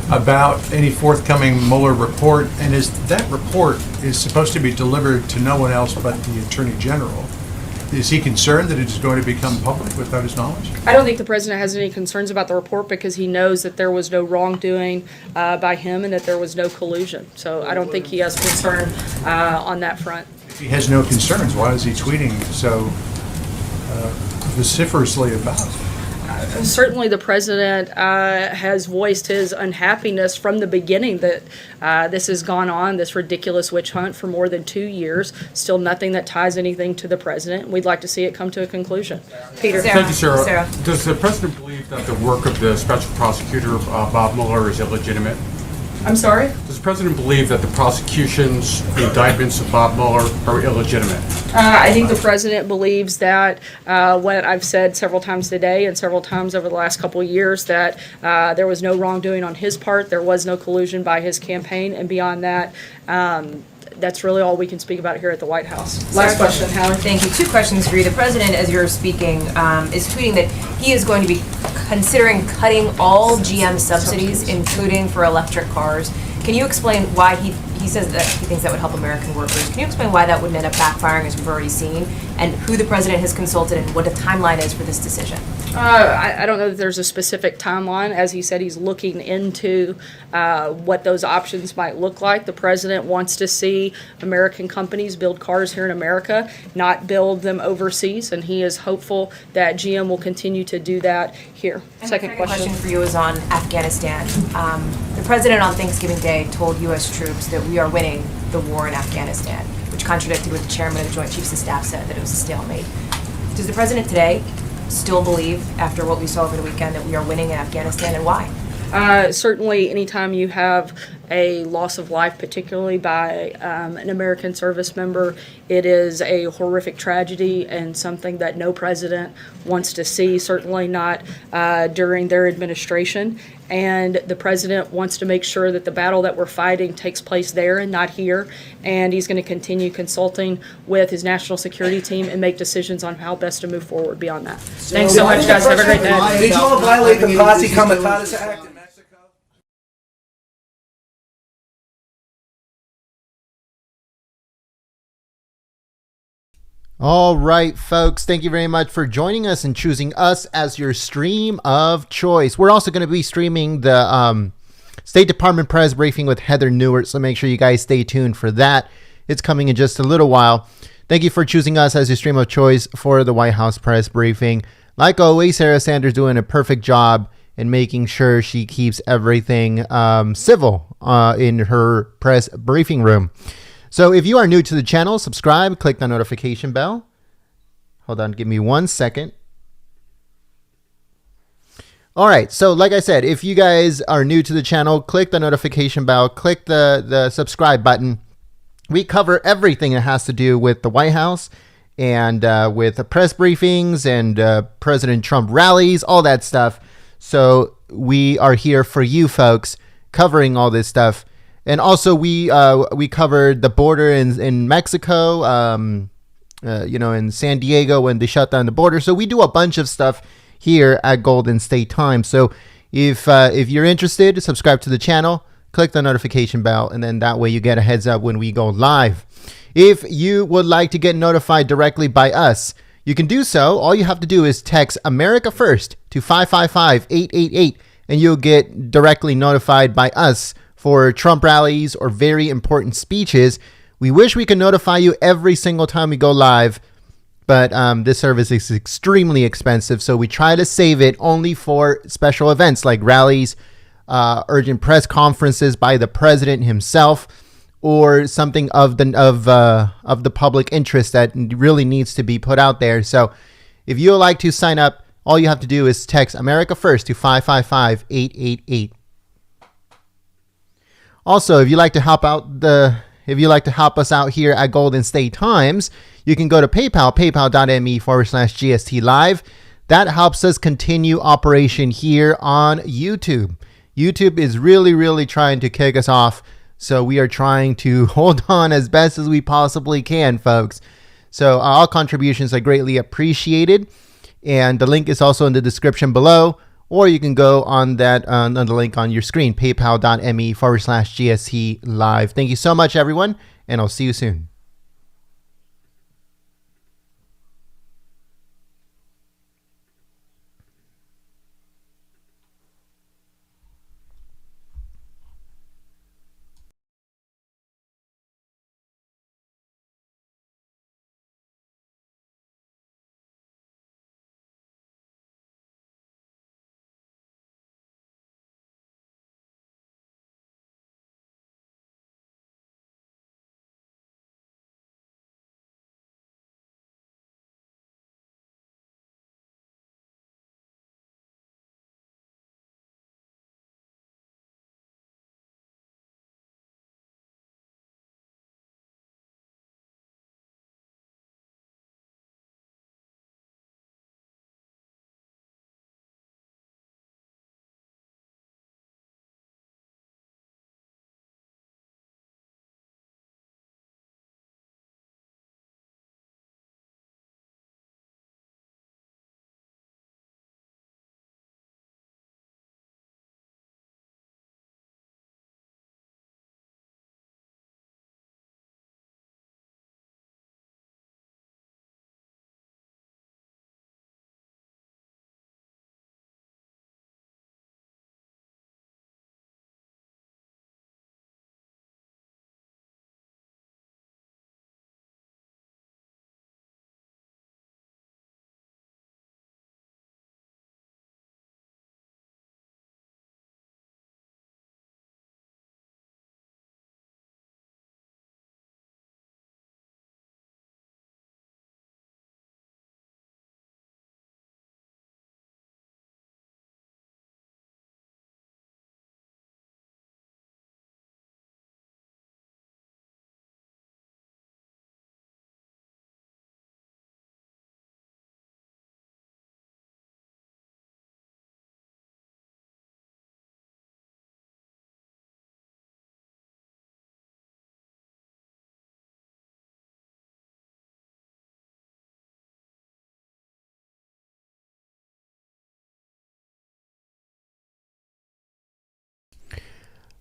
about any forthcoming Mueller report? And is that report is supposed to be delivered to no one else but the Attorney General? Is he concerned that it is going to become public without his knowledge? I don't think the president has any concerns about the report because he knows that there was no wrongdoing by him and that there was no collusion. So I don't think he has concern on that front. If he has no concerns, why is he tweeting so vociferously about it? Certainly, the president has voiced his unhappiness from the beginning that this has gone on, this ridiculous witch hunt for more than 2 years. Still nothing that ties anything to the president. We'd like to see it come to a conclusion. Peter. Thank you, Sarah. Does the president believe that the work of the special prosecutor, Bob Mueller, is illegitimate? I'm sorry? Does the president believe that the prosecutions, the indictments of Bob Mueller are illegitimate? I think the president believes that what I've said several times today and several times over the last couple of years, that there was no wrongdoing on his part, there was no collusion by his campaign, and beyond that, that's really all we can speak about here at the White House. Last question, Howard. Thank you. 2 questions for you. The president, as you're speaking, is tweeting that he is going to be considering cutting all GM subsidies, including for electric cars. Can you explain why he says that he thinks that would help American workers? Can you explain why that wouldn't end up backfiring, as we've already seen, and who the president has consulted and what the timeline is for this decision? I don't know that there's a specific timeline. As he said, he's looking into what those options might look like. The president wants to see American companies build cars here in America, not build them overseas, and he is hopeful that GM will continue to do that here. And Second the question for you is on Afghanistan. The president on Thanksgiving Day told U.S. troops that we are winning the war in Afghanistan, which contradicted what the chairman of the Joint Chiefs of Staff said, that it was a stalemate. Does the president today still believe, after what we saw over the weekend, that we are winning in Afghanistan, and why? Certainly, anytime you have a loss of life, particularly by an American service member, it is a horrific tragedy and something that no president wants to see, certainly not during their administration. And the president wants to make sure that the battle that we're fighting takes place there and not here. And he's going to continue consulting with his national security team and make decisions on how best to move forward beyond that. Thanks so much, guys. Have a great day. Did you all violate the Posse Comitatus Act? All right, folks, thank you very much for joining us and choosing us as your stream of choice. We're also going to be streaming the State Department press briefing with Heather Newert, so make sure you guys stay tuned for that. It's coming in just a little while. Thank you for choosing us as your stream of choice for the White House press briefing. Like always, Sarah Sanders doing a perfect job in making sure she keeps everything civil in her press briefing room. So if you are new to the channel, subscribe, click the notification bell. Hold on, give me 1 second. All right, so like I said, if you guys are new to the channel, click the notification bell, click the subscribe button. We cover everything that has to do with the White House and with the press briefings and President Trump rallies, all that stuff. So we are here for you folks, covering all this stuff. And also, we covered the border in Mexico, in San Diego when they shut down the border. So we do a bunch of stuff here at Golden State Times. So if you're interested, subscribe to the channel, click the notification bell, and then that way you get a heads up when we go live. If you would like to get notified directly by us, you can do so. All you have to do is text America First to 555-888, and you'll get directly notified by us for Trump rallies or very important speeches. We wish we could notify you every single time we go live, but this service is extremely expensive, so we try to save it only for special events like rallies, urgent press conferences by the president himself, or something of the public interest that really needs to be put out there. So if you would like to sign up, all you have to do is text America First to 555-888. Also, if you'd like to help us out here at Golden State Times, you can go to PayPal, paypal.me/GST Live. That helps us continue operation here on YouTube. YouTube is really, really trying to kick us off, so we are trying to hold on as best as we possibly can, folks. So all contributions are greatly appreciated, and the link is also in the description below. Or you can go on the link on your screen, paypal.me/GST Live. Thank you so much, everyone, and I'll see you soon.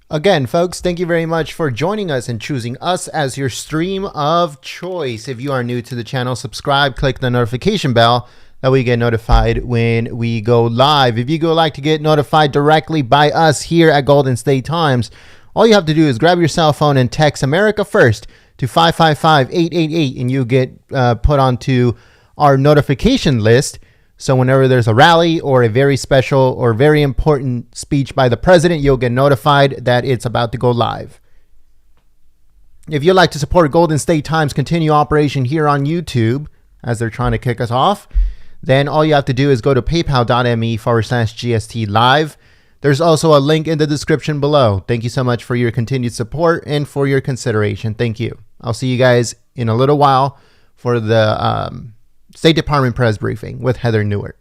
Again, folks, thank you very much for joining us and choosing us as your stream of choice. If you are new to the channel, subscribe, click the notification bell. That way you get notified when we go live. If you go like to get notified directly by us here at Golden State Times, all you have to do is grab your cell phone and text America First to 555-888 and you get put onto our notification list. So whenever there's a rally or a very special or very important speech by the president, you'll get notified that it's about to go live. If you'd like to support Golden State Times' continue operation here on YouTube, as they're trying to kick us off, then all you have to do is go to paypal.me/GST live. There's also a link in the description below. Thank you so much for your continued support and for your consideration. Thank you. I'll see you guys in a little while for the State Department press briefing with Heather Newart.